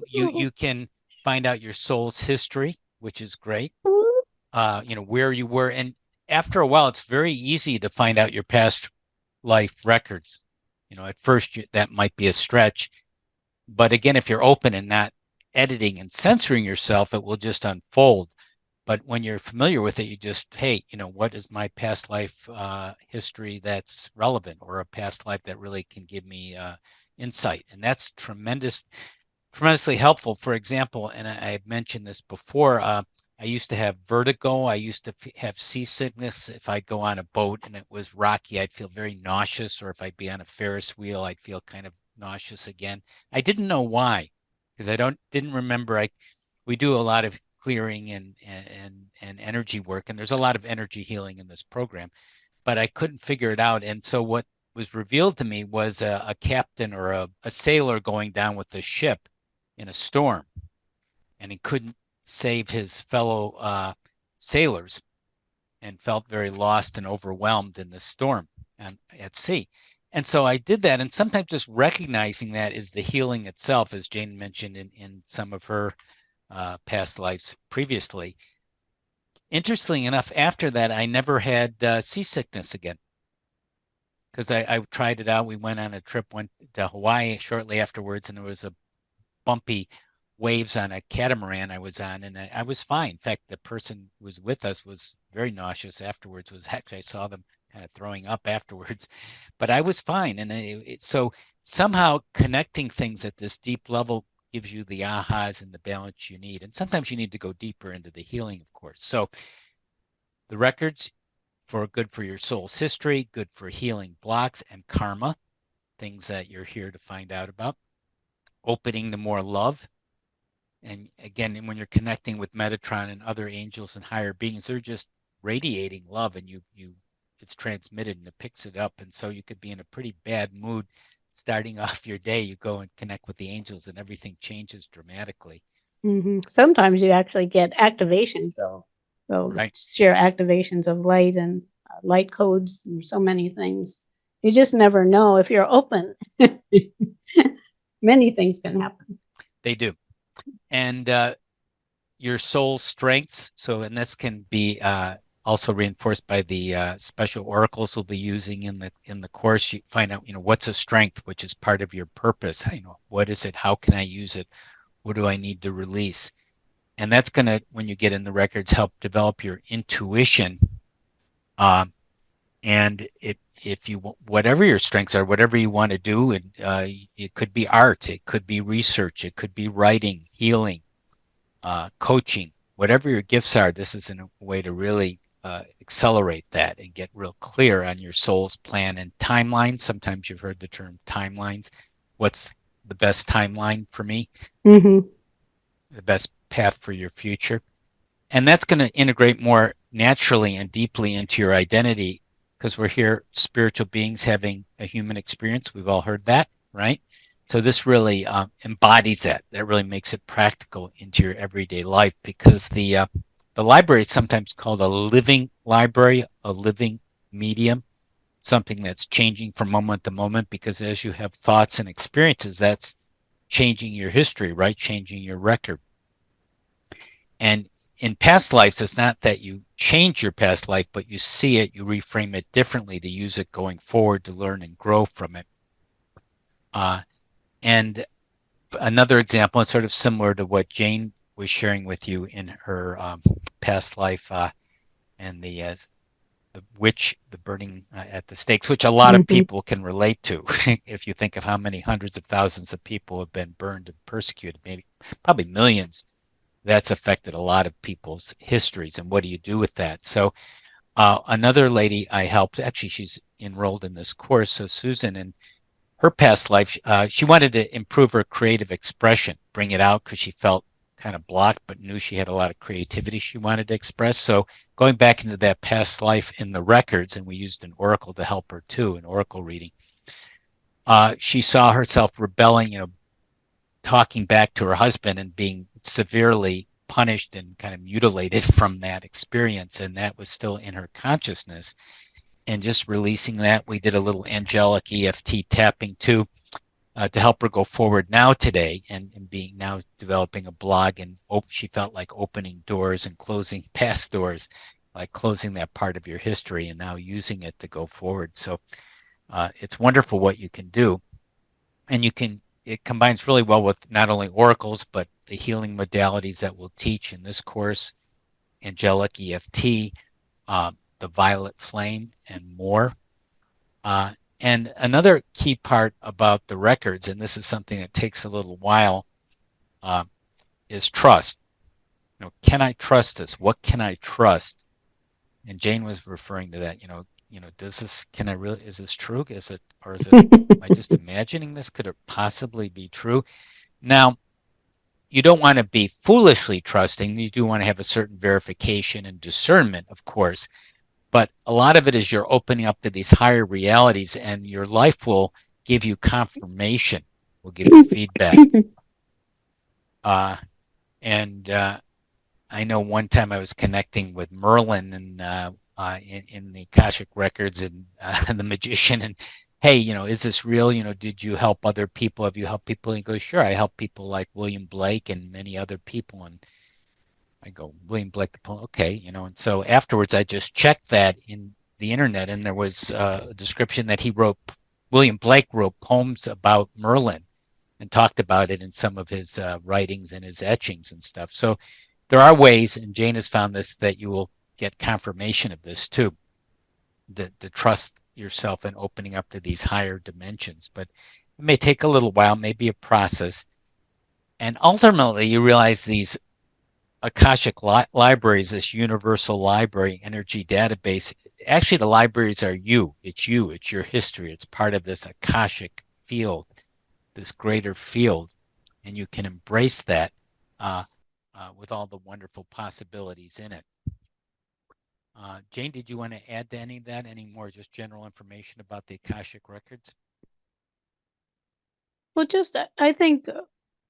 you can find out your soul's history, which is great. Where you were, and after a while, it's very easy to find out your past life records. At first that might be a stretch, but again, if you're open and not editing and censoring yourself, it will just unfold. But when you're familiar with it, you just, hey, what is my past life history that's relevant, or a past life that really can give me insight? And that's tremendously helpful. For example, and I've mentioned this before, I used to have vertigo. I used to have seasickness. If I'd go on a boat and it was rocky, I'd feel very nauseous, or if I'd be on a Ferris wheel, I'd feel kind of nauseous again. I didn't know why, because I didn't remember. We do a lot of clearing and energy work, and there's a lot of energy healing in this program, but I couldn't figure it out. And so what was revealed to me was a captain or a sailor going down with a ship in a storm, and he couldn't save his fellow sailors, and felt very lost and overwhelmed in the storm and at sea. And so I did that. And sometimes just recognizing that is the healing itself, as Jane mentioned in some of her past lives previously. Interestingly enough, after that, I never had seasickness again, because I tried it out. We went on a trip, went to Hawaii shortly afterwards, and there was a bumpy waves on a catamaran I was on, and I was fine. In fact, the person who was with us was very nauseous afterwards. Was actually, I saw them kind of throwing up afterwards, but I was fine. And so somehow connecting things at this deep level gives you the ahas and the balance you need. And sometimes you need to go deeper into the healing, of course. So the records good for your soul's history, good for healing blocks and karma, things that you're here to find out about, opening to more love. And again, when you're connecting with Metatron and other angels and higher beings, they're just radiating love, and you it's transmitted and it picks it up. And so you could be in a pretty bad mood starting off your day. You go and connect with the angels and everything changes dramatically. Sometimes you actually get activations, though. They'll Right. share activations of light and light codes and so many things. You just never know if you're open. Many things can happen. They do. And your soul strengths. So, and this can be also reinforced by the special oracles we'll be using in the course. You find out, what's a strength, which is part of your purpose. What is it? How can I use it? What do I need to release? And that's going to, when you get in the records, help develop your intuition. Um, and if you, whatever your strengths are, whatever you want to do, and it could be art, it could be research, it could be writing, healing, coaching, whatever your gifts are, this is a way to really accelerate that and get real clear on your soul's plan and timeline. Sometimes you've heard the term timelines. What's the best timeline for me? Mm-hmm. The best path for your future? And that's going to integrate more naturally and deeply into your identity because we're here, spiritual beings having a human experience. We've all heard that, right? So this really embodies that. That really makes it practical into your everyday life because the library is sometimes called a living library, a living medium, something that's changing from moment to moment because as you have thoughts and experiences, that's changing your history, right? Changing your record. And in past lives, it's not that you change your past life, but you see it, you reframe it differently to use it going forward to learn and grow from it. And another example, and sort of similar to what Jane was sharing with you in her past life and the witch, the burning at the stakes, which a lot of Mm-hmm. people can relate to. If you think of how many hundreds of thousands of people have been burned and persecuted, maybe probably millions, that's affected a lot of people's histories. And what do you do with that? So another lady I helped, actually, she's enrolled in this course. So Susan, in her past life, she wanted to improve her creative expression, bring it out because she felt kind of blocked, but knew she had a lot of creativity she wanted to express. So going back into that past life in the records, and we used an oracle to help her too, an oracle reading. She saw herself rebelling, talking back to her husband and being severely punished and kind of mutilated from that experience. And that was still in her consciousness. And just releasing that, we did a little angelic EFT tapping too to help her go forward now today and being now developing a blog. And she felt like opening doors and closing past doors, like closing that part of your history and now using it to go forward. So it's wonderful what you can do. And it combines really well with not only oracles, but the healing modalities that we'll teach in this course, angelic EFT, the violet flame, and more. Uh, and another key part about the records, and this is something that takes a little while, uh, is trust. Can I trust this? What can I trust? And Jane was referring to that. Does this? Can I really? Is this true? Is it, or is it? Am I just imagining this? Could it possibly be true? Now, you don't want to be foolishly trusting. You do want to have a certain verification and discernment, of course. But a lot of it is you're opening up to these higher realities, and your life will give you confirmation, will give you feedback. Uh, and I know one time I was connecting with Merlin and in the Akashic Records and the magician, and hey, is this real? Did you help other people? Have you helped people? And he goes, sure, I help people like William Blake and many other people. And I go, William Blake, okay, and so afterwards I just checked that in the internet, and there was a description that William Blake wrote poems about Merlin and talked about it in some of his writings and his etchings and stuff. So there are ways, and Jane has found this, that you will get confirmation of this too, the trust yourself and opening up to these higher dimensions. But it may take a little while, maybe a process. And ultimately, you realize these Akashic libraries, this universal library energy database, actually, the libraries are you. It's you. It's your history. It's part of this Akashic field, this greater field. And you can embrace that with all the wonderful possibilities in it. Jane, did you want to add to any of that? Any more just general information about the Akashic Records? Well, just I think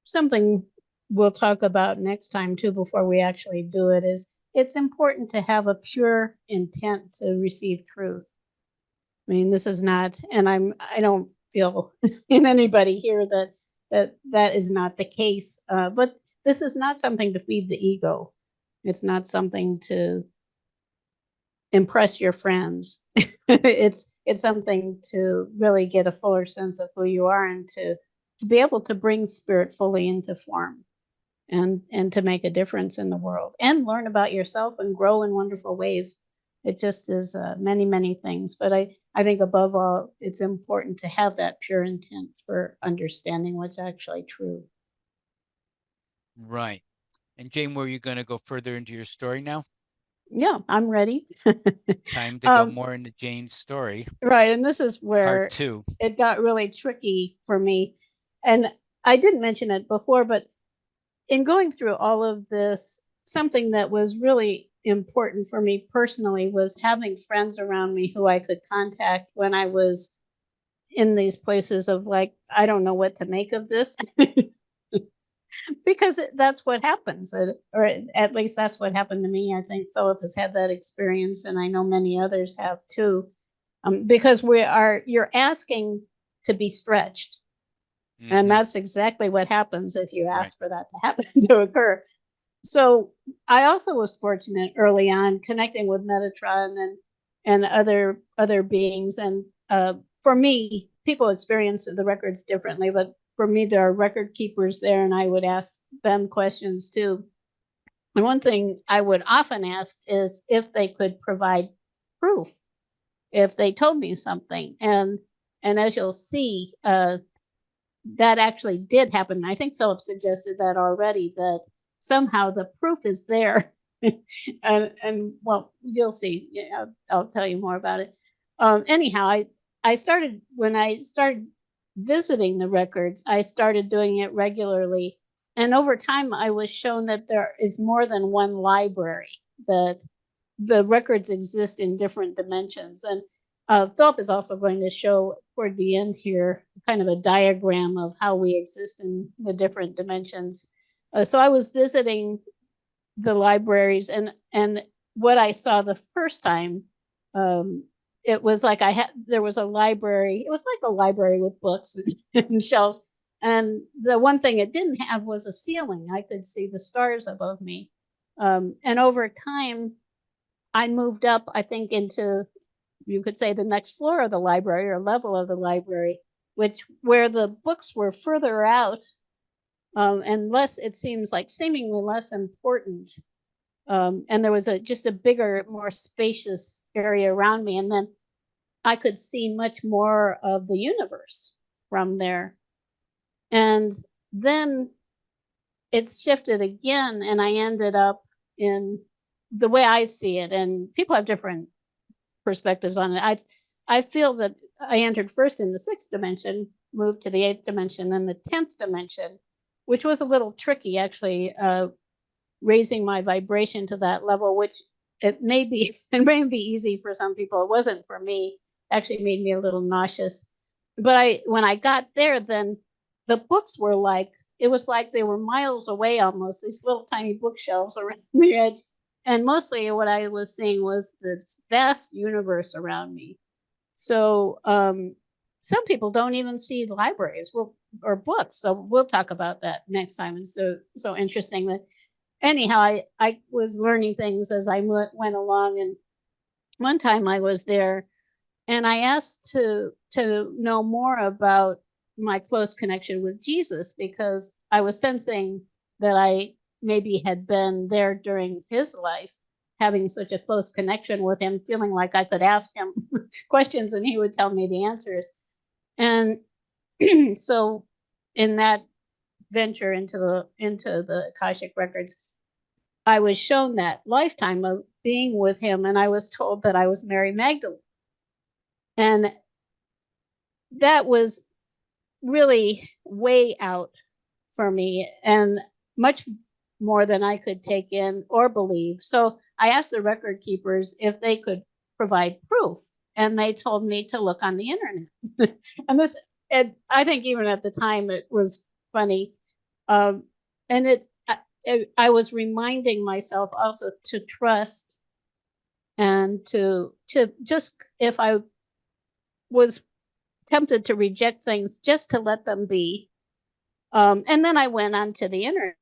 something we'll talk about next time too before we actually do it is it's important to have a pure intent to receive truth. I mean, this is not, and I don't feel in anybody here that is not the case. But this is not something to feed the ego. It's not something to impress your friends. It's something to really get a fuller sense of who you are and to be able to bring spirit fully into form and to make a difference in the world and learn about yourself and grow in wonderful ways. It just is many things, but I think above all it's important to have that pure intent for understanding what's actually true. Right. And Jane, were you going to go further into your story now? Yeah, I'm ready. Time to go more into Jane's story, Right, and this is part where two. it got really tricky for me. And I didn't mention it before, but in going through all of this, something that was really important for me personally was having friends around me who I could contact when I was in these places of like, I don't know what to make of this. Because that's what happens, or at least that's what happened to me. I think Philip has had that experience, and I know many others have too. Because you're asking to be stretched, and that's exactly what happens if you Right. ask for that to happen to occur. So I also was fortunate early on connecting with Metatron and other beings, and for me, people experience the records differently, but for me, there are record keepers there, and I would ask them questions too. And one thing I would often ask is if they could provide proof, if they told me something, and as you'll see, that actually did happen. I think Philip suggested that already, that somehow the proof is there. And well, you'll see. Yeah, I'll tell you more about it. Anyhow, I started when I started visiting the records. I started doing it regularly, and over time, I was shown that there is more than one library. That the records exist in different dimensions, and Philip is also going to show toward the end here kind of a diagram of how we exist in the different dimensions. So I was visiting the libraries, and what I saw the first time, um, it was like there was a library. It was like a library with books and shelves. And the one thing it didn't have was a ceiling. I could see the stars above me. And over time, I moved up, I think, into, you could say, the next floor of the library or level of the library, which where the books were further out, and less, it seems like seemingly less important. And there was just a bigger, more spacious area around me. And then I could see much more of the universe from there. And then it shifted again, and I ended up in the way I see it. And people have different perspectives on it. I feel that I entered first in the sixth dimension, moved to the eighth dimension, then the 10th dimension, which was a little tricky actually, raising my vibration to that level, which it may be easy for some people. It wasn't for me. It actually made me a little nauseous. But when I got there, then the books were like, it was like they were miles away almost, these little tiny bookshelves around the edge. And mostly what I was seeing was this vast universe around me. So some people don't even see libraries or books. So we'll talk about that next time. It's so interesting. But anyhow, I was learning things as I went along. And one time I was there and I asked to know more about my close connection with Jesus, because I was sensing that I maybe had been there during his life, having such a close connection with him, feeling like I could ask him questions and he would tell me the answers. And so in that venture into the Akashic Records, I was shown that lifetime of being with him, and I was told that I was Mary Magdalene. And that was really way out for me and much more than I could take in or believe. So I asked the record keepers if they could provide proof, and they told me to look on the internet. And this, and I think even at the time it was funny, and I was reminding myself also to trust and to just, if I was tempted to reject things, just to let them be. And then I went onto the internet,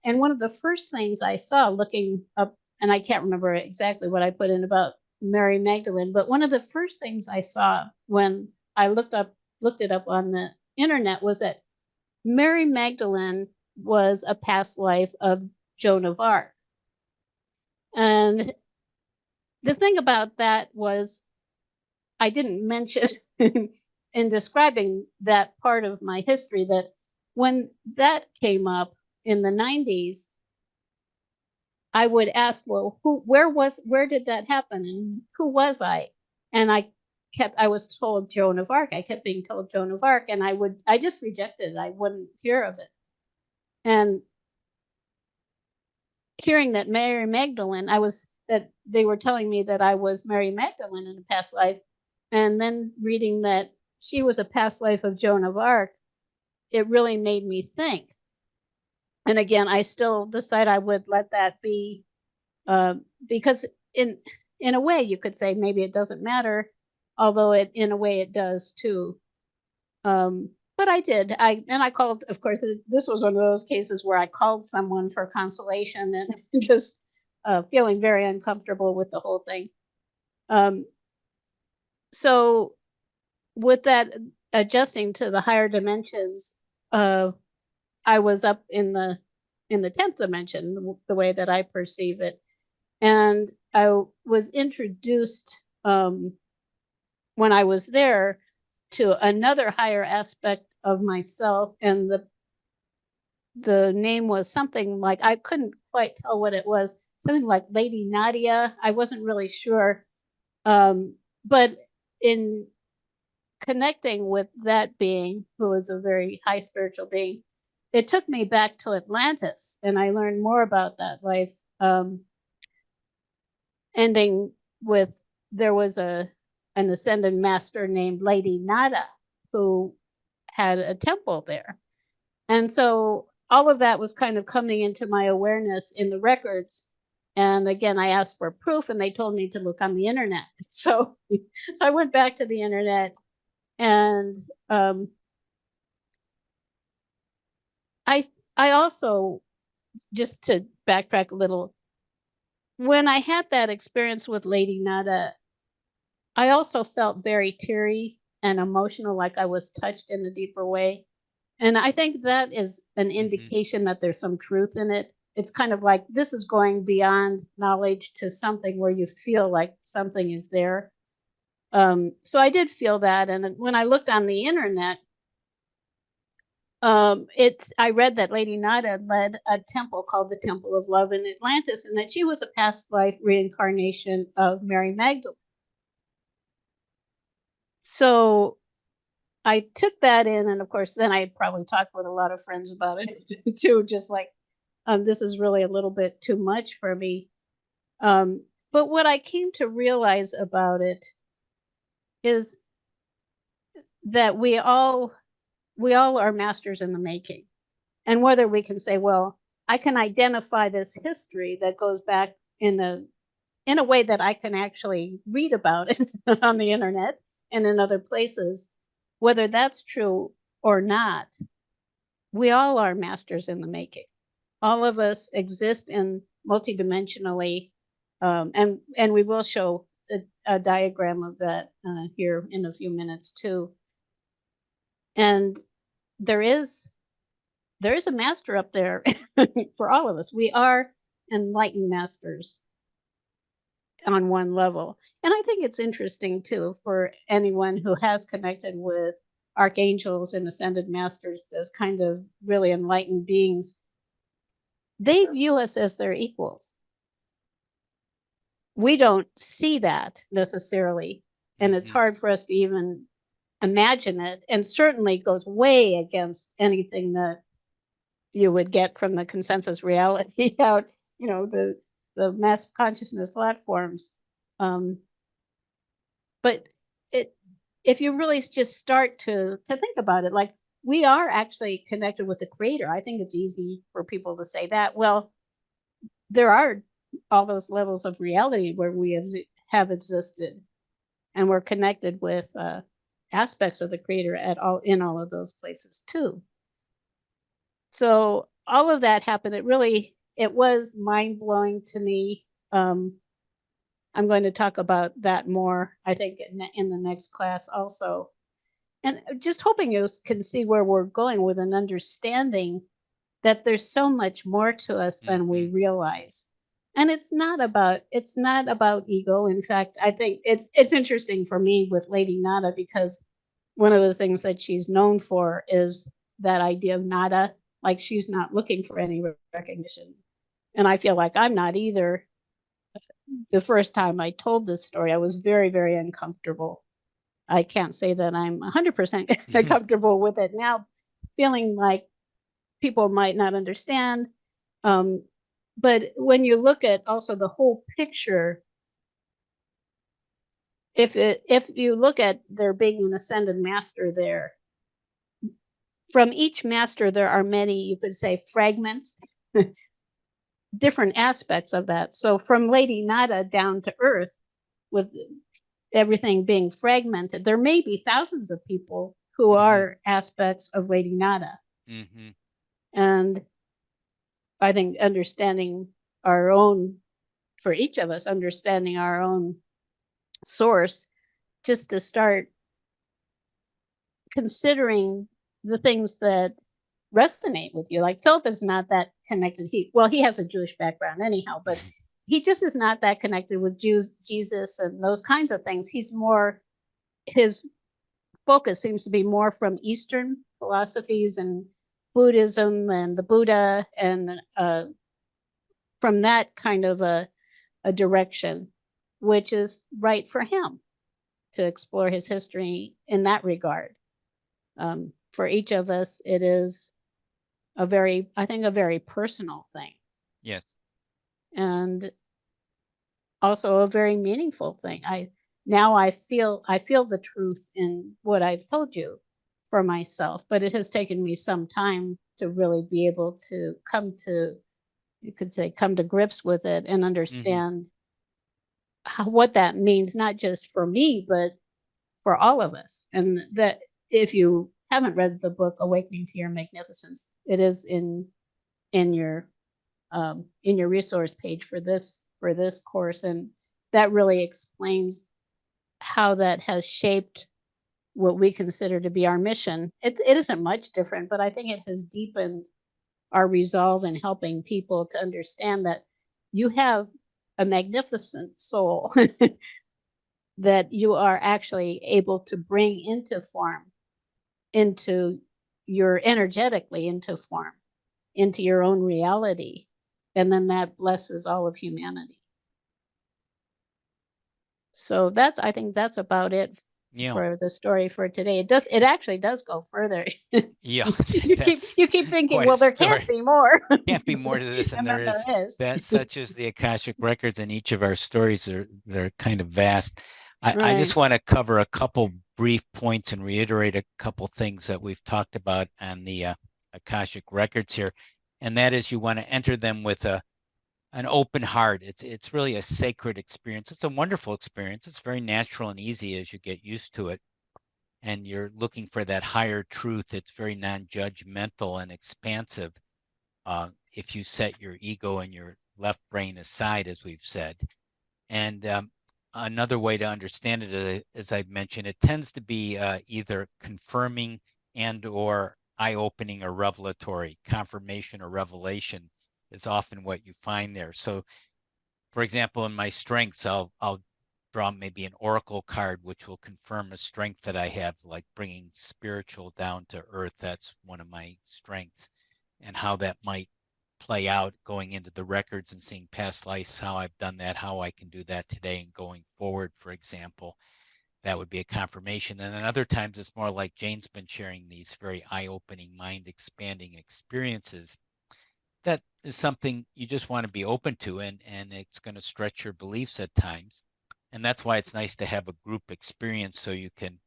and one of the first things I saw looking up, and I can't remember exactly what I put in about Mary Magdalene, but one of the first things I saw when I looked it up on the internet was that Mary Magdalene was a past life of Joan of Arc. And the thing about that was I didn't mention in describing that part of my history that when that came up in the 90s, I would ask, well, where did that happen? And who was I? And I was told Joan of Arc. I kept being told Joan of Arc, and I just rejected it. I wouldn't hear of it. And hearing that Mary Magdalene, that they were telling me that I was Mary Magdalene in a past life, and then reading that she was a past life of Joan of Arc, it really made me think. And again, I still decide I would let that be, because in a way you could say maybe it doesn't matter, although in a way it does too. But I did. I called, of course, this was one of those cases where I called someone for consolation and just feeling very uncomfortable with the whole thing. So with that adjusting to the higher dimensions, I was up in the 10th dimension, the way that I perceive it. And I was introduced when I was there to another higher aspect of myself, and the name was something like, I couldn't quite tell what it was, something like Lady Nadia. I wasn't really sure. But in connecting with that being, who was a very high spiritual being, it took me back to Atlantis, and I learned more about that life. Ending with, there was an ascended master named Lady Nada who had a temple there. And so all of that was kind of coming into my awareness in the records. And again, I asked for proof, and they told me to look on the internet. So I went back to the internet, and I also, just to backtrack a little, when I had that experience with Lady Nada, I also felt very teary and emotional, like I was touched in a deeper way. And I think that is an indication that there's some truth in it. It's kind of like this is going beyond knowledge to something where you feel like something is there. So I did feel that. And when I looked on the internet, I read that Lady Nada led a temple called the Temple of Love in Atlantis, and that she was a past life reincarnation of Mary Magdalene. So I took that in, and of course, then I probably talked with a lot of friends about it too, just like, this is really a little bit too much for me. But what I came to realize about it is that we all are masters in the making. And whether we can say, well, I can identify this history that goes back in a way that I can actually read about it on the internet and in other places, whether that's true or not, we all are masters in the making. All of us exist in multidimensionally, and we will show a diagram of that here in a few minutes too. And there is a master up there for all of us. We are enlightened masters on one level. And I think it's interesting too for anyone who has connected with archangels and ascended masters, those kind of really enlightened beings. They view us as their equals. We don't see that necessarily, and it's hard for us to even imagine it, and certainly goes way against anything that you would get from the consensus reality out, the the mass consciousness platforms. Um, but it, if you really just start to think about it, like we are actually connected with the creator. I think it's easy for people to say that. Well, there are all those levels of reality where we have existed, and we're connected with aspects of the creator at all in all of those places too. So all of that happened. It was mind blowing to me. I'm going to talk about that more, I think, in the next class also. And just hoping you can see where we're going with an understanding that there's so much more to us than we realize. And it's not about ego. In fact, I think it's interesting for me with Lady Nada because one of the things that she's known for is that idea of nada, like she's not looking for any recognition. And I feel like I'm not either. The first time I told this story, I was very, very uncomfortable. I can't say that I'm 100% comfortable with it now, feeling like people might not understand. Um, but when you look at also the whole picture, if you look at there being an ascended master there, from each master there are many, you could say, fragments, different aspects of that. So from Lady Nada down to Earth, with everything being fragmented, there may be thousands of people who are aspects of Lady Nada. And I think understanding our own, for each of us, understanding our own source, just to start considering the things that resonate with you. Like Philip is not that connected. He has a Jewish background anyhow, but he just is not that connected with Jews, Jesus, and those kinds of things. His focus seems to be more from Eastern philosophies and Buddhism and the Buddha, and from that kind of a direction, which is right for him to explore his history in that regard. For each of us, it is I think, a very personal thing. Yes. And also a very meaningful thing. I feel the truth in what I've told you for myself, but it has taken me some time to really be able to you could say, come to grips with it and understand what that means, not just for me, but for all of us. And that if you haven't read the book Awakening to Your Magnificence, it is in your resource page for this course, and that really explains how that has shaped what we consider to be our mission. It isn't much different, but I think it has deepened our resolve in helping people to understand that you have a magnificent soul that you are actually able to bring into form, into your energetically into form, into your own reality. And then that blesses all of humanity. So I think that's about it for the story for today. It actually does go further. Yeah, You keep thinking, quite a well, there can't story. be more. Can't be more to this, and And there then is. there is. That such as the Akashic Records, and each of our stories they're kind of vast. I just Right. want to cover a couple brief points and reiterate a couple things that we've talked about on the Akashic Records here, and that is you want to enter them with an open heart. It's really a sacred experience. It's a wonderful experience. It's very natural and easy as you get used to it, and you're looking for that higher truth. It's very non-judgmental and expansive. If you set your ego and your left brain aside, as we've said. And another way to understand it, as I've mentioned, it tends to be either confirming and or eye-opening or revelatory. Confirmation or revelation is often what you find there. So, for example, in my strengths, I'll draw maybe an oracle card, which will confirm a strength that I have, like bringing spiritual down to earth. That's one of my strengths, and how that might play out going into the records and seeing past lives, how I've done that, how I can do that today and going forward, for example. That would be a confirmation. And then other times it's more like Jane's been sharing these very eye-opening, mind-expanding experiences that is something you just want to be open to, and it's going to stretch your beliefs at times. And that's why it's nice to have a group experience so you can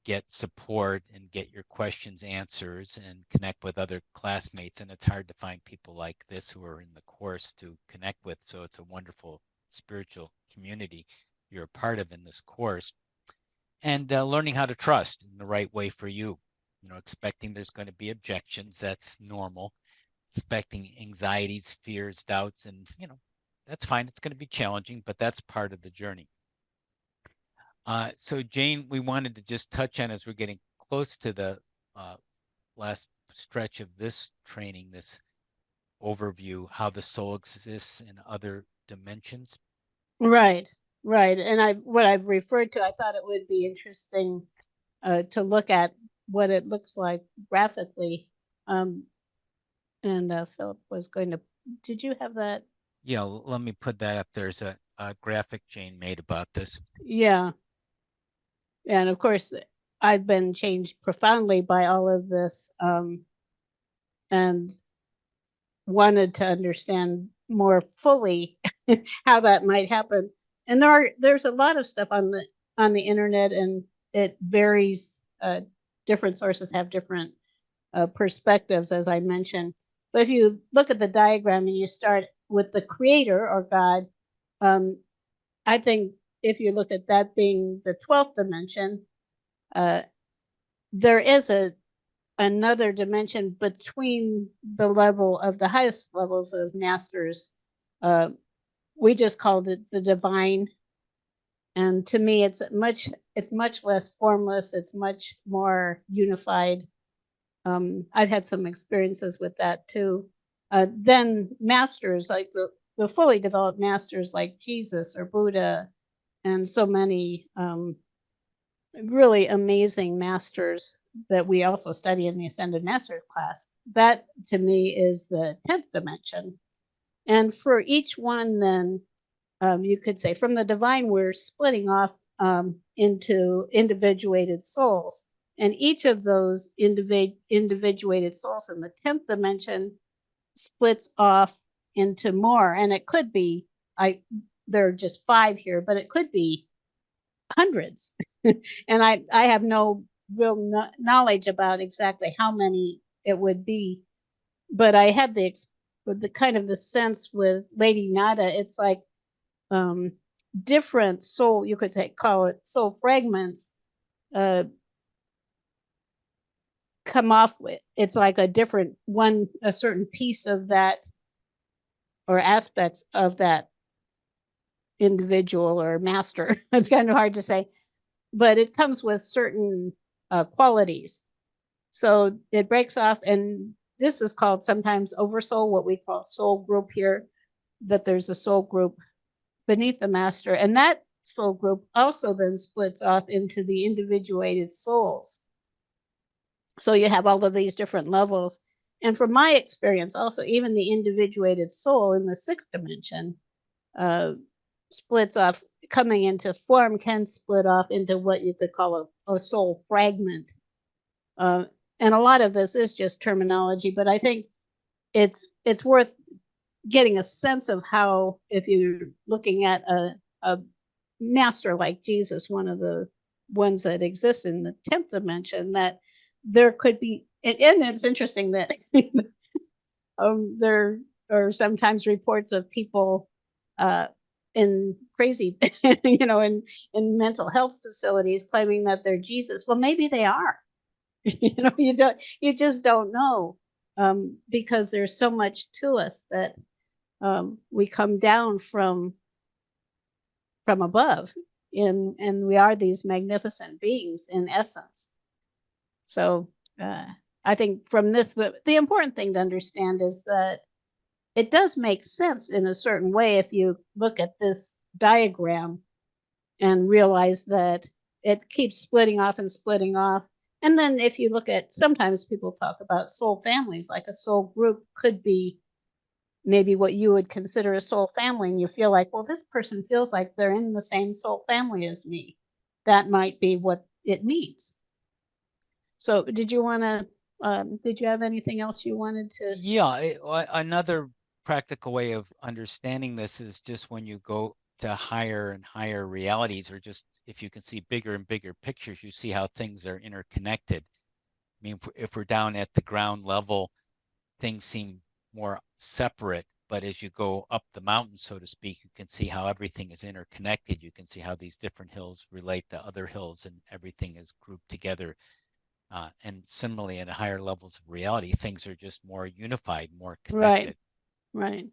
get support and get your questions answers and connect with other classmates. And it's hard to find people like this who are in the course to connect with. So it's a wonderful spiritual community you're a part of in this course. And learning how to trust in the right way for you. You know, expecting there's going to be objections, that's normal. Expecting anxieties, fears, doubts, and, that's fine. It's going to be challenging, but that's part of the journey. So Jane, we wanted to just touch on as we're getting close to the uh, last stretch of this training, this overview, how the soul exists in other dimensions. Right, right. And what I've referred to, I thought it would be interesting to look at what it looks like graphically. Um, and Philip was going to. Did you have that? Yeah, let me put that up. There's a graphic Jane made about this. Yeah. And of course, I've been changed profoundly by all of this, and wanted to understand more fully how that might happen. And there's a lot of stuff on the internet, and it varies. Different sources have different perspectives, as I mentioned. But if you look at the diagram and you start with the creator or God, um, I think if you look at that being the 12th dimension, uh, there is another dimension between the level of the highest levels of masters. Uh, we just called it the divine, and to me, it's much less formless. It's much more unified. I've had some experiences with that too. Then masters like the fully developed masters like Jesus or Buddha, and so many really amazing masters that we also study in the Ascended Master class. That to me is the 10th dimension. And for each one, then you could say from the divine, we're splitting off into individuated souls. And each of those individuated souls in the 10th dimension splits off into more. And it could be, there are just 5 here, but it could be hundreds. And I have no real knowledge about exactly how many it would be, but I had the kind of the sense with Lady Nada. It's like um, different soul, you could say, call it soul fragments, uh, come off with. It's like a different one, a certain piece of that or aspects of that individual or master. It's kind of hard to say, but it comes with certain qualities. So it breaks off, and this is called sometimes oversoul, what we call soul group here, that there's a soul group beneath the master. And that soul group also then splits off into the individuated souls. So you have all of these different levels. And from my experience, also, even the individuated soul in the 6th dimension uh, splits off, coming into form, can split off into what you could call a soul fragment. And a lot of this is just terminology, but I think it's worth getting a sense of how, if you're looking at a master like Jesus, one of the ones that exists in the 10th dimension, that there could be, and it's interesting that there are sometimes reports of people in crazy, in mental health facilities claiming that they're Jesus. Well, maybe they are. You just don't know, because there's so much to us that we come down from above, and we are these magnificent beings in essence. So I think from this, the important thing to understand is that it does make sense in a certain way if you look at this diagram and realize that it keeps splitting off and splitting off. And then if you look at, sometimes people talk about soul families, like a soul group could be maybe what you would consider a soul family, and you feel like, well, this person feels like they're in the same soul family as me. That might be what it means. So did you want to Did you have anything else you wanted to? Yeah, another practical way of understanding this is just when you go to higher and higher realities, or just if you can see bigger and bigger pictures, you see how things are interconnected. I mean, if we're down at the ground level, things seem more separate. But as you go up the mountain, so to speak, you can see how everything is interconnected. You can see how these different hills relate to other hills and everything is grouped together. And similarly, at higher levels of reality, things are just more unified, more Right, connected. right,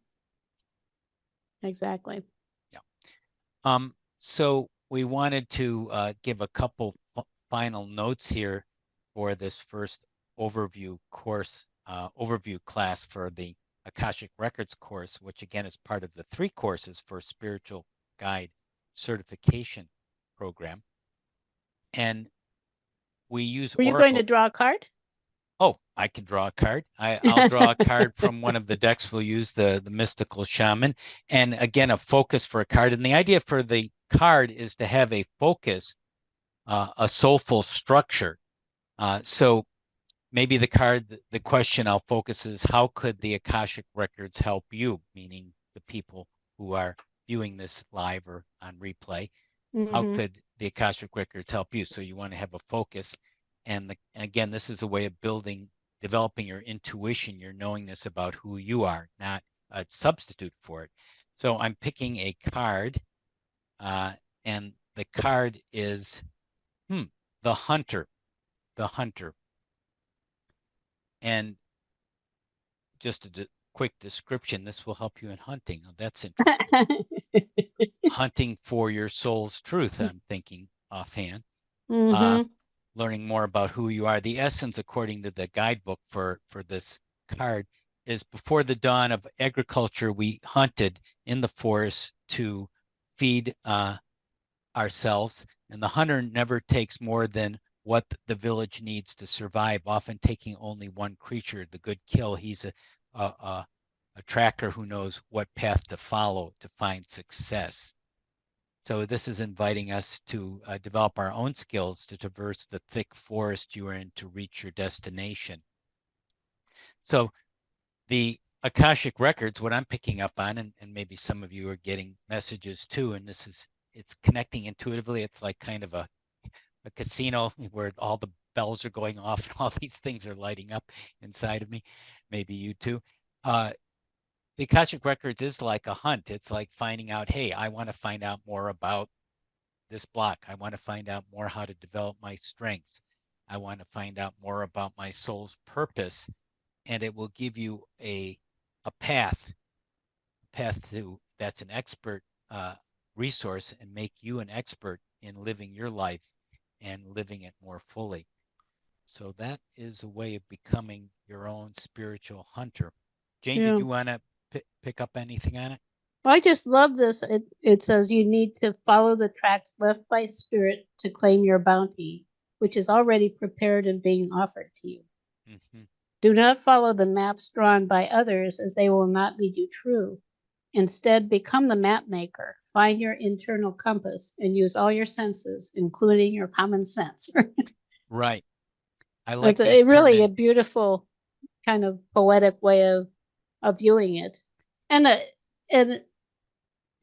exactly. Yeah. So we wanted to give a couple final notes here for this first overview class for the Akashic Records course, which again is part of the 3 courses for Spiritual Guide Certification Program. And we use Were you going to Oracle. draw a card? Oh, I can draw a card. I'll draw a card from one of the decks. We'll use the mystical shaman. And again, a focus for a card. And the idea for the card is to have a focus, a soulful structure. So maybe the question I'll focus is how could the Akashic Records help you, meaning the people who are viewing this live or on replay. How Mm-hmm. could the Akashic Records help you? So you want to have a focus. And again, this is a way of developing your intuition, your knowingness about who you are, not a substitute for it. So I'm picking a card, uh, and the card is the hunter, the hunter. And just a quick description, this will help you in hunting. Oh, that's interesting. Hunting for your soul's truth, I'm thinking offhand. Uh, Mm-hmm. Learning more about who you are. The essence, according to the guidebook for this card, is before the dawn of agriculture, we hunted in the forest to feed ourselves, and the hunter never takes more than what the village needs to survive, often taking only one creature, the good kill. He's a tracker who knows what path to follow to find success. So this is inviting us to develop our own skills to traverse the thick forest you are in to reach your destination. So the Akashic Records, what I'm picking up on, and maybe some of you are getting messages too, and it's connecting intuitively. It's like kind of a casino where all the bells are going off and all these things are lighting up inside of me. Maybe you too. The Akashic Records is like a hunt. It's like finding out, hey, I want to find out more about this block. I want to find out more how to develop my strengths. I want to find out more about my soul's purpose. And it will give you a path to that's an expert resource and make you an expert in living your life and living it more fully. So that is a way of becoming your own spiritual hunter. Jane, did Yeah. you want to pick up anything on it? Well, I just love this. It says you need to follow the tracks left by spirit to claim your bounty, which is already prepared and being offered to you. Mm-hmm. Do not follow the maps drawn by others, as they will not lead you true. Instead, become the map maker. Find your internal compass and use all your senses, including your common sense. Right. I It's like that really a term. beautiful kind of poetic way of viewing it. And and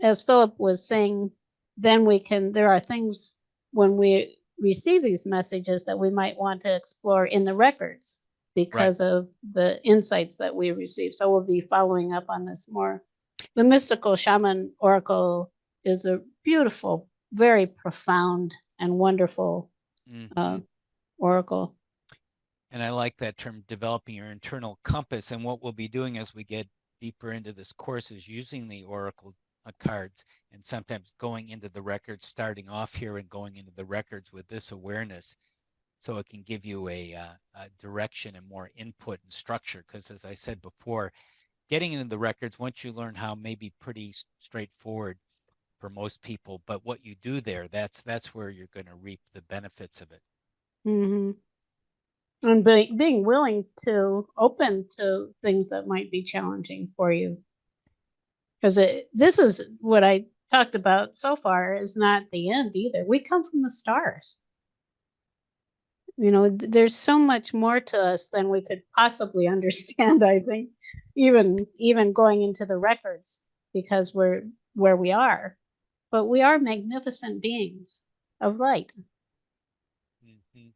as Philip was saying, then there are things when we receive these messages that we might want to explore in the records Right. because of the insights that we receive. So we'll be following up on this more. The mystical shaman oracle is a beautiful, very profound and wonderful Mm-hmm. oracle. And I like that term, developing your internal compass. And what we'll be doing as we get deeper into this course is using the Oracle cards and sometimes going into the records, starting off here and going into the records with this awareness. So it can give you a direction and more input and structure. Because as I said before, getting into the records, once you learn how, may be pretty straightforward for most people. But what you do there, that's where you're going to reap the benefits of it. Mm-hmm. And being willing to open to things that might be challenging for you, because this is what I talked about so far is not the end either. We come from the stars. You know, there's so much more to us than we could possibly understand, I think, even going into the records because we're where we are. But we are magnificent beings of light. Hmm.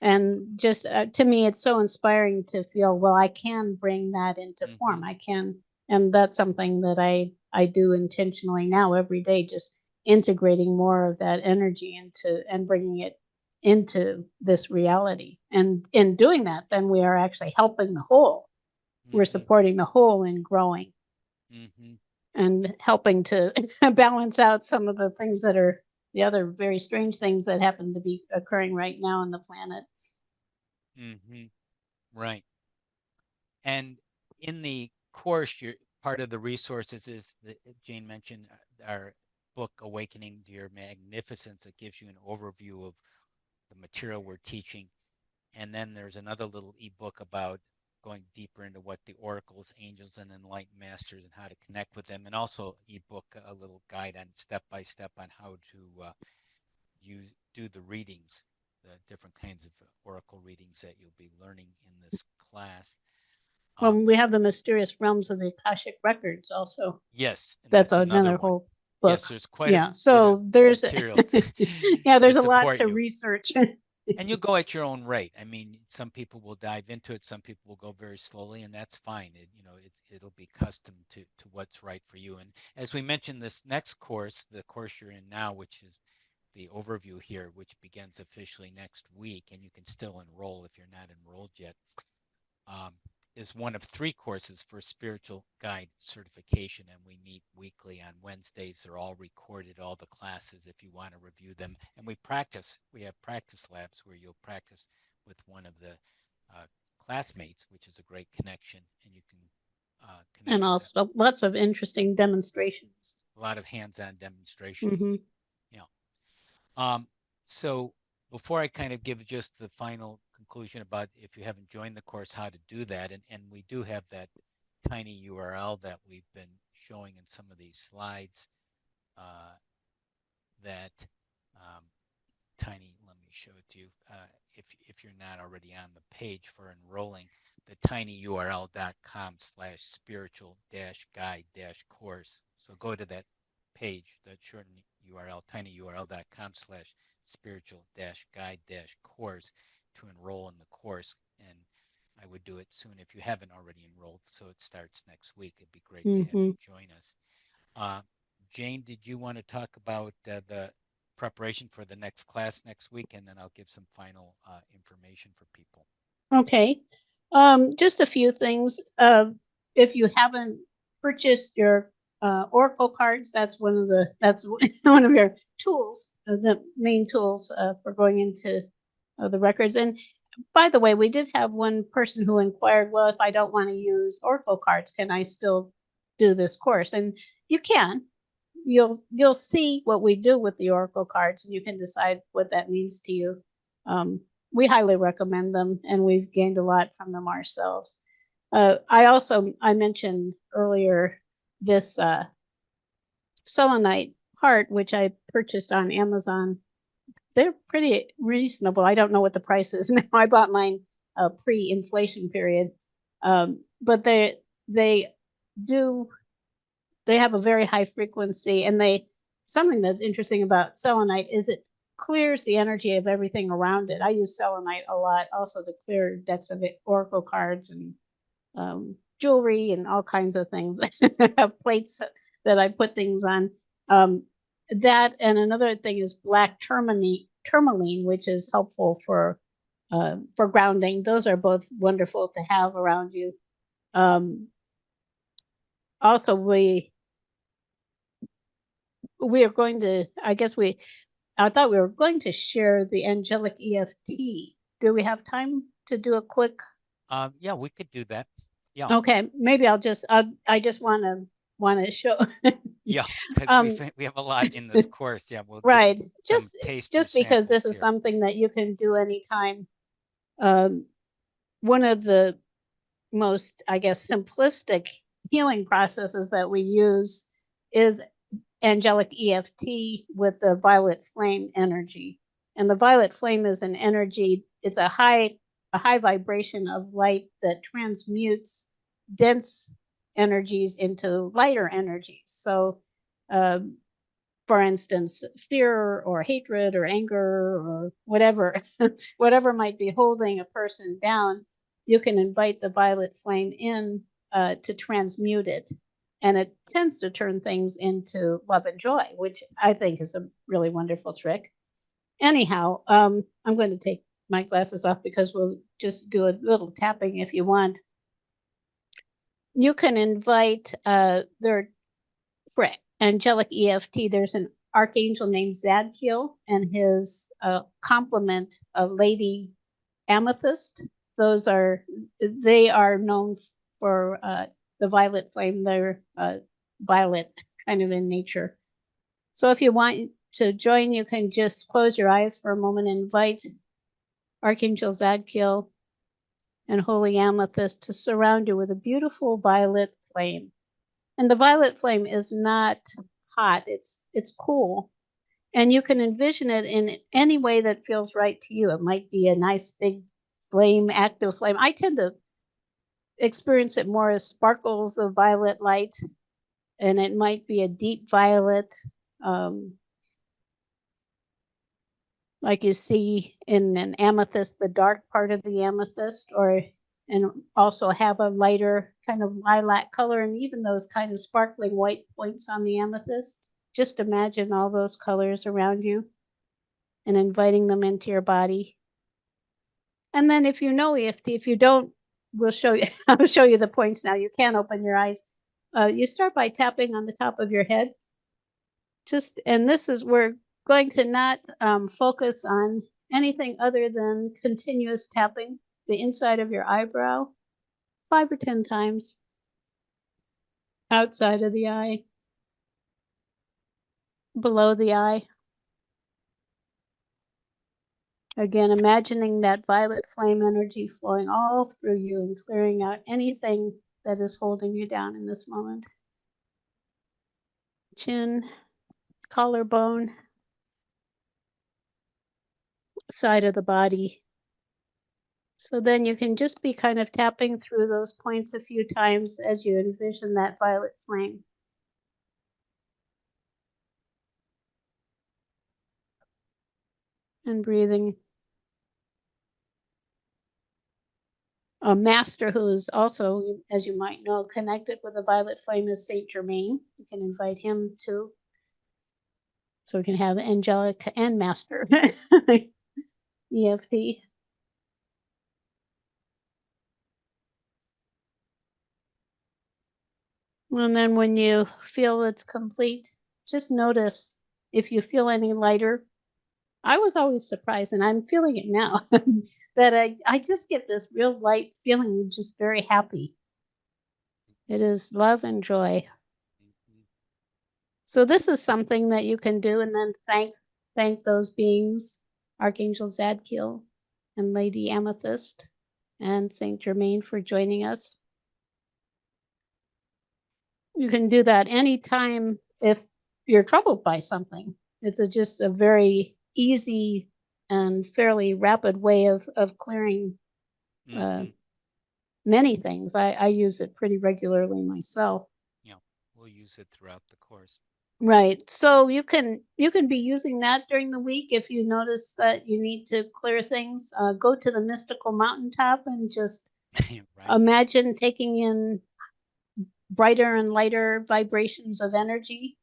And just to me, it's so inspiring to feel, well, I can bring that into form. Hmm. I can, and that's something that I do intentionally now every day, just integrating more of that energy into and bringing it into this reality. And in doing that, then we are actually helping the whole. We're Hmm. supporting the whole in growing Hmm. and helping to balance out some of the things that are the other very strange things that happen to be occurring right now on the planet. Hmm. Right. And in the course, you're part of the resources is that Jane mentioned our book, Awakening to Your Magnificence. It gives you an overview of the material we're teaching. And then there's another little ebook about going deeper into what the oracles, angels, and enlightened masters and how to connect with them. And also ebook, a little guide on step by step on how to do the readings, the different kinds of oracle readings that you'll be learning in this class. Well, Um, we have the mysterious realms of the Akashic Records also. yes, and That's that's another another one. whole Yes, book. there's quite a Yeah. bit of So there's materials yeah, to there's a lot support to you. research. And you'll go at your own rate. I mean, some people will dive into it, some people will go very slowly, and that's fine. It'll be custom to what's right for you. And as we mentioned, this next course, the course you're in now, which is the overview here, which begins officially next week, and you can still enroll if you're not enrolled yet, um, is one of three courses for spiritual guide certification. And we meet weekly on Wednesdays. They're all recorded, all the classes, if you want to review them. And we practice. We have practice labs where you'll practice with one of the classmates, which is a great connection. And you can And connect with also lots of interesting demonstrations. a lot of hands on demonstrations. Hmm. Yeah. Um, so before I kind of give just the final conclusion about if you haven't joined the course, how to do that, and we do have that tiny URL that we've been showing in some of these slides, uh, that um, tiny, let me show it to you, if you're not already on the page for enrolling, the tinyurl.com/spiritual guide course. So go to that page, that shortened URL, tinyurl.com/spiritual guide course to enroll in the course. And I would do it soon if you haven't already enrolled. So it starts next week. It'd be great to have Hmm. you join us. Uh, Jane, did you want to talk about the preparation for the next class next week? And then I'll give some final information for people. Okay. Just a few things. If you haven't purchased your Oracle cards, that's one of your tools, the main tools for going into the records. And by the way, we did have one person who inquired, well, if I don't want to use Oracle cards, can I still do this course? And you can. You'll see what we do with the Oracle cards, and you can decide what that means to you. Um, we highly recommend them, and we've gained a lot from them ourselves. I mentioned earlier this selenite heart, which I purchased on Amazon. They're pretty reasonable. I don't know what the price is now. I bought mine pre-inflation period, but they do they have a very high frequency, and they something that's interesting about selenite is it clears the energy of everything around it. I use selenite a lot also to clear decks of oracle cards and jewelry and all kinds of things. I have plates that I put things on. Um, that and another thing is black tourmaline, which is helpful for grounding. Those are both wonderful to have around you. Um, Also, we are going to. I thought we were going to share the angelic EFT. Do we have time to do a quick? Yeah, we could do that. Yeah, Okay, maybe I just want to show. yeah, because um, we have a lot in this course. Yeah, we'll give right. some taster Just because this samples is here. something that you can do anytime. Um, One of the most, I guess, simplistic healing processes that we use is angelic EFT with the violet flame energy. And the violet flame is an energy it's a high vibration of light that transmutes dense energies into lighter energies. So, um, for instance, fear or hatred or anger or whatever, whatever might be holding a person down, you can invite the violet flame in to transmute it. And it tends to turn things into love and joy, which I think is a really wonderful trick. Anyhow, I'm going to take my glasses off because we'll just do a little tapping if you want. You can invite there for angelic EFT. There's an archangel named Zadkiel, and his complement, Lady Amethyst. They are known for the violet flame. They're violet kind of in nature. So if you want to join, you can just close your eyes for a moment and invite Archangel Zadkiel and Holy Amethyst to surround you with a beautiful violet flame. And the violet flame is not hot, it's cool. And you can envision it in any way that feels right to you. It might be a nice big flame, active flame. I tend to experience it more as sparkles of violet light, and it might be a deep violet, like you see in an amethyst, the dark part of the amethyst, and also have a lighter kind of lilac color, and even those kind of sparkling white points on the amethyst. Just imagine all those colors around you and inviting them into your body. And then if you know EFT, if you don't, we'll show you. I'll show you the points now. You can open your eyes. You start by tapping on the top of your head. And this is, we're going to not focus on anything other than continuous tapping the inside of your eyebrow 5 or 10 times, outside of the eye, below the eye. Again, imagining that violet flame energy flowing all through you and clearing out anything that is holding you down in this moment. Chin, collarbone, side of the body. So then you can just be kind of tapping through those points a few times as you envision that violet flame. And breathing. A master who is also, as you might know, connected with the violet flame is Saint Germain. You can invite him too. So we can have angelic and master EFT. And then when you feel it's complete, just notice if you feel any lighter. I was always surprised, and I'm feeling it now, that I just get this real light feeling, just very happy. It is love and joy. So this is something that you can do, and then thank those beings, Archangel Zadkiel and Lady Amethyst and Saint Germain, for joining us. You can do that anytime if you're troubled by something. It's just a very easy and fairly rapid way of clearing many things. I use it pretty regularly myself. Yeah, we'll use it throughout the course. Right. So you can be using that during the week if you notice that you need to clear things. Go to the mystical mountaintop and just right. Imagine taking in brighter and lighter vibrations of energy,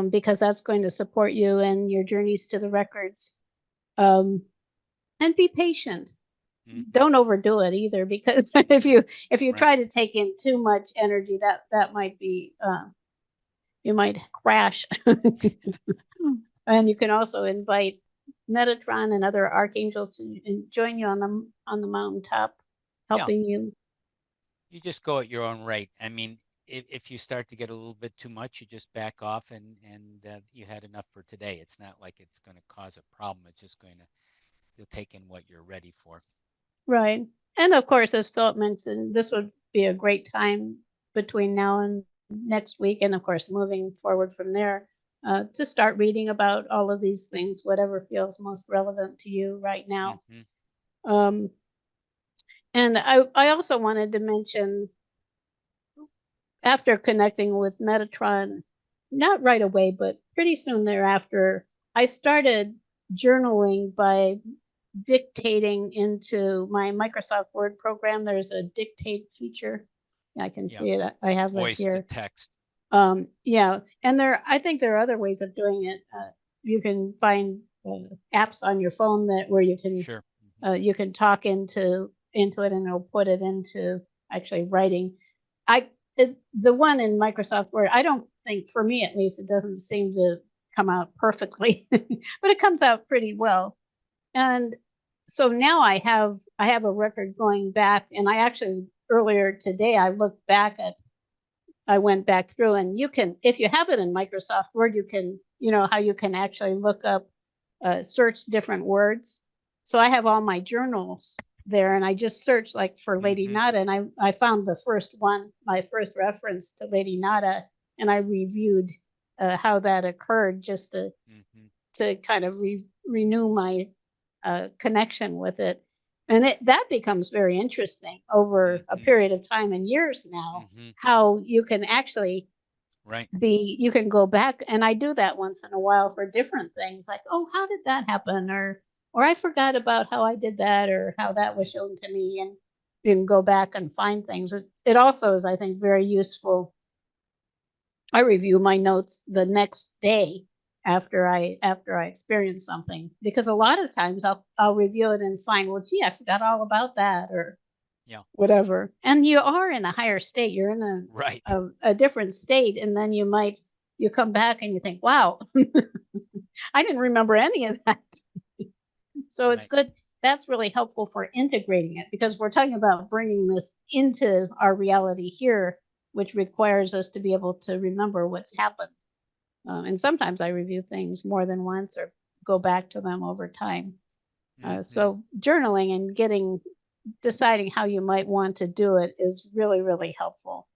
because that's going to support you in your journeys to the records. And be patient. Don't overdo it either, because if you right. try to take in too much energy, that might be you might crash. And you can also invite Metatron and other archangels to join you on the mountaintop, helping you. You just go at your own rate. I mean, if you start to get a little bit too much, you just back off, and you had enough for today. It's not like it's going to cause a problem. It's just going to, you'll take in what you're ready for. Right. And of course, as Philip mentioned, this would be a great time between now and next week, and of course, moving forward from there, to start reading about all of these things, whatever feels most relevant to you right now. Um, and I also wanted to mention, after connecting with Metatron, not right away, but pretty soon thereafter, I started journaling by dictating into my Microsoft Word program. There's a dictate feature. I can Yeah, see it. I have it voice to here. text. Yeah, and I think there are other ways of doing it. You can find apps on your phone that where Sure. you can talk into it, and it'll put it into actually writing. The one in Microsoft Word, I don't think, for me at least, it doesn't seem to come out perfectly, but it comes out pretty well. And so now I have a record going back, and I actually earlier today I went back through, and you can, if you have it in Microsoft Word, you can, you know, how you can actually look up, search different words. So I have all my journals there, and I just searched like for Lady Nada, and I found the first one, my first reference to Lady Nada, and I reviewed how that occurred, just to kind of renew my connection with it. And that becomes very interesting over a period of time and years now, how you can actually Right. you can go back, and I do that once in a while for different things, like, oh, how did that happen? Or I forgot about how I did that, or how that was shown to me, and you can go back and find things. It also is, I think, very useful. I review my notes the next day after I experience something, because a lot of times I'll review it and find, well, gee, I forgot all about that, or Yeah. whatever. And you are in a higher state. You're in Right. a different state, and then you come back and you think, wow, I didn't remember any of that. So it's Right. good. That's really helpful for integrating it, because we're talking about bringing this into our reality here, which requires us to be able to remember what's happened. And sometimes I review things more than once or go back to them over time. So journaling and deciding how you might want to do it is really, really helpful.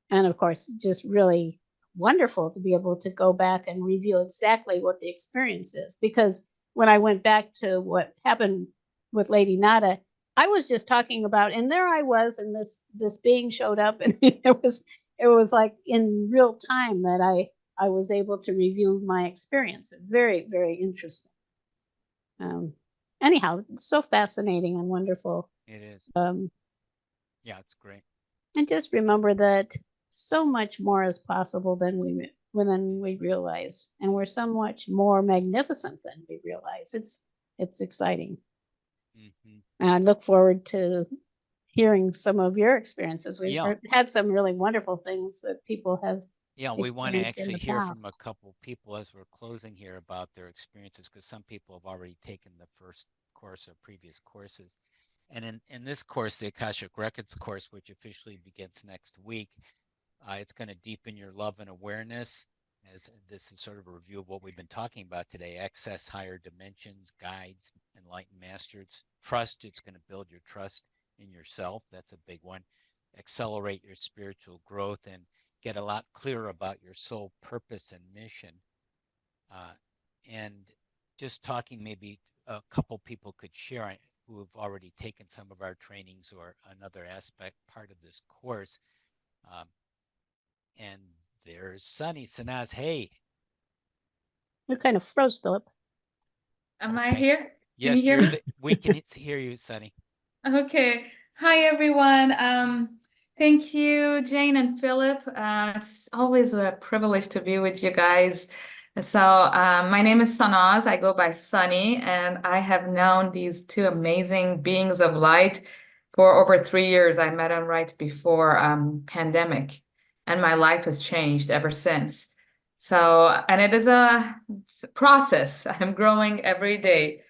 And of course, just really wonderful to be able to go back and review exactly what the experience is. Because when I went back to what happened with Lady Nada, I was just talking about, and there I was, and this being showed up, and it was like in real time that I was able to review my experience. Very, very interesting. Um, Anyhow, it's so fascinating and wonderful. It is. Um, Yeah, it's great. and just remember that so much more is possible than we realize, and we're so much more magnificent than we realize. It's exciting, and I look forward to hearing some of your experiences. We've Yeah. had some really wonderful things that people have Yeah, we want to experienced in actually the hear from a past. couple people as we're closing here about their experiences, because some people have already taken the first course or previous courses. And in this course, the Akashic Records course, which officially begins next week, it's going to deepen your love and awareness. As this is sort of a review of what we've been talking about today: access higher dimensions, guides, enlightened masters, trust. It's going to build your trust in yourself. That's a big one. Accelerate your spiritual growth and get a lot clearer about your soul purpose and mission. Uh, and just talking, maybe a couple people could share who have already taken some of our trainings or another aspect part of this course. Um, and there's Sunny Sanaz. Hey. You kind of froze, Philip. Am I Okay. here? Can you Yes, hear me? we can hear you, Sunny. Okay. Hi, everyone. Thank you, Jane and Philip. It's always a privilege to be with you guys. So, my name is Sanaz. I go by Sunny, and I have known these two amazing beings of light for over 3 years. I met them right before pandemic, and my life has changed ever since. So, and it is it's a process. I'm growing every day.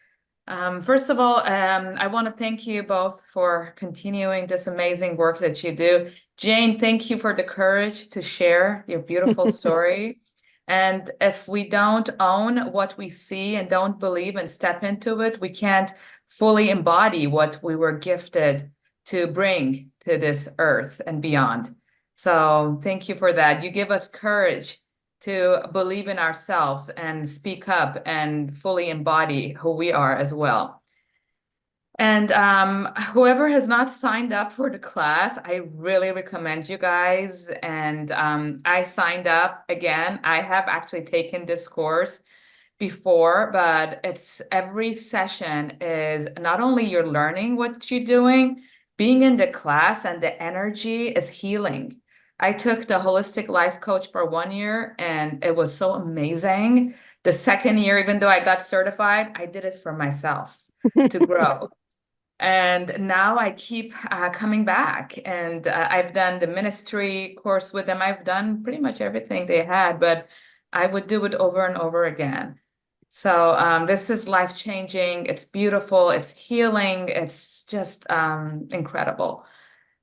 First of all, I want to thank you both for continuing this amazing work that you do. Jane, thank you for the courage to share your beautiful story. And if we don't own what we see and don't believe and step into it, we can't fully embody what we were gifted to bring to this earth and beyond. So thank you for that. You give us courage to believe in ourselves and speak up and fully embody who we are as well. And whoever has not signed up for the class, I really recommend you guys. And I signed up again. I have actually taken this course before, but it's every session is not only you're learning what you're doing, being in the class and the energy is healing. I took the holistic life coach for 1 year and it was so amazing. The second year, even though I got certified, I did it for myself to grow. And now I keep coming back, and I've done the ministry course with them. I've done pretty much everything they had, but I would do it over and over again. So this is life-changing. It's beautiful. It's healing. It's just incredible.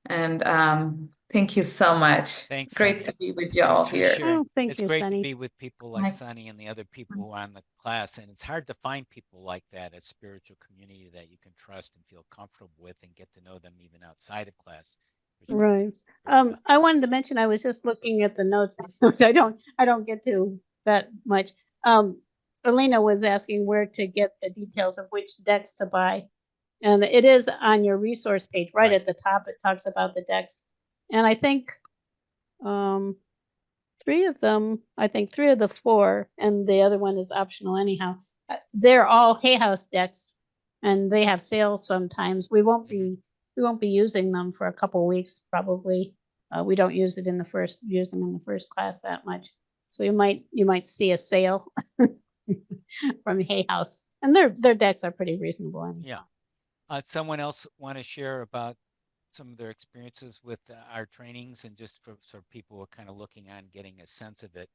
And thank you so much. Thanks, Great Sunny. to be with y'all Thanks for here. sharing. Oh, thank It's you, great to Sunny. be with people like Sunny and the other people who are on the class. And it's hard to find people like that, a spiritual community that you can trust and feel comfortable with and get to know them even outside of class, which Right. very I wanted to mention I was just looking at the notes. Which I don't get to that much. Elena was asking where to get the details of which decks to buy. And it is on your resource page, right Right. at the top. It talks about the decks. And I think three of the four, and the other one is optional anyhow. They're all Hay House decks, and they have sales sometimes. We won't be using them for a couple weeks probably. We don't use them in the first class that much, so you might see a sale from Hay House, and their decks are pretty reasonable anyhow. Yeah. Someone else want to share about some of their experiences with our trainings and just for people who are kind of looking on getting a sense of it.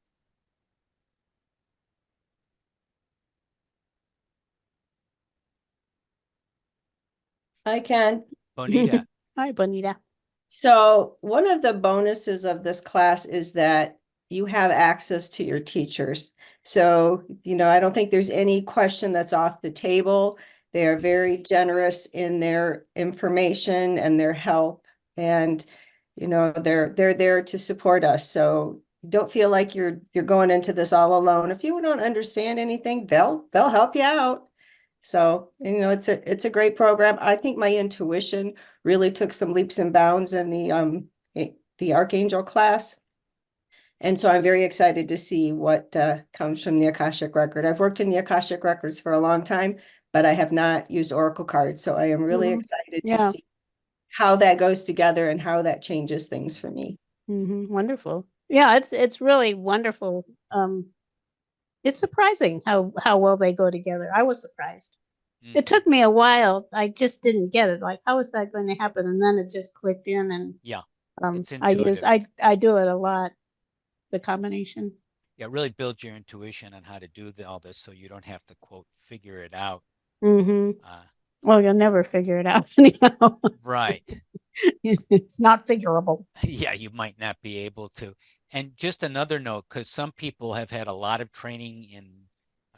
I can. Bonita. Hi, Bonita. So one of the bonuses of this class is that you have access to your teachers. So, I don't think there's any question that's off the table. They are very generous in their information and their help. And, they're there to support us. So don't feel like you're going into this all alone. If you don't understand anything, they'll help you out. So, it's a great program. I think my intuition really took some leaps and bounds in the Archangel class. And so I'm very excited to see what comes from the Akashic Record. I've worked in the Akashic Records for a long time, but I have not used Oracle cards. So I am really excited to Yeah. see how that goes together and how that changes things for me. Wonderful. Yeah, it's really wonderful. It's surprising how well they go together. I was surprised. Mm. It took me a while. I just didn't get it. Like, how is that going to happen? And then it just clicked in, and Yeah. It's I intuitive. I do it a lot. The combination. Yeah, really build your intuition on how to do all this so you don't have to quote figure it out. Well, you'll never figure it out anyhow. Right. It's not figurable. Yeah, you might not be able to. And just another note, because some people have had a lot of training in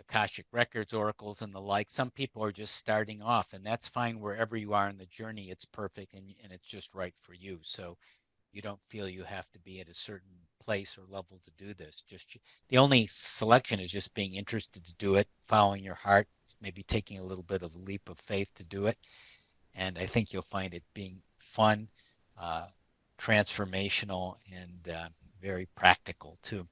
Akashic Records, oracles, and the like. Some people are just starting off, and that's fine wherever you are in the journey. It's perfect and it's just right for you. So you don't feel you have to be at a certain place or level to do this. Just the only selection is just being interested to do it, following your heart, maybe taking a little bit of a leap of faith to do it. And I think you'll find it being fun, transformational, and very practical too.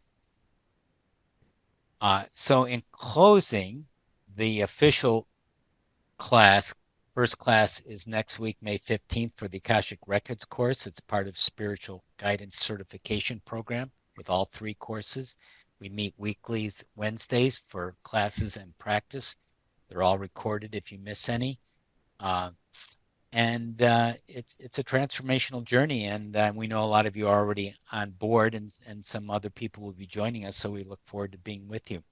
So in closing, the official class, first class is next week, May 15th for the Akashic Records course. It's part of Spiritual Guidance Certification Program with all three courses. We meet weeklies, Wednesdays for classes and practice. They're all recorded if you miss any. And it's a transformational journey, and we know a lot of you are already on board, and some other people will be joining us, so we look forward to being with you.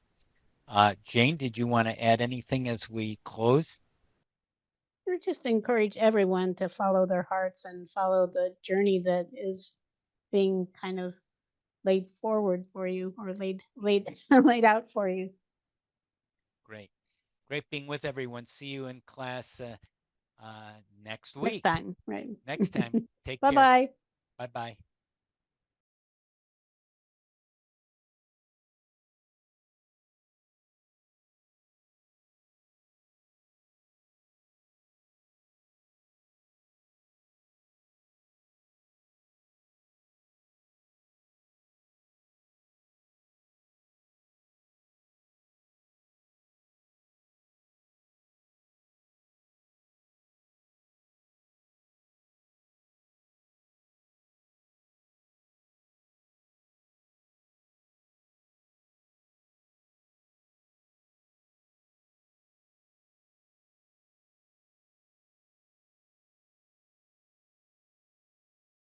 Jane, did you want to add anything as we close? We just encourage everyone to follow their hearts and follow the journey that is being kind of laid forward for you, or laid laid out for you. Great being with everyone. See you in class next week. Next time, right? Next time. Take Bye care. bye. Bye bye.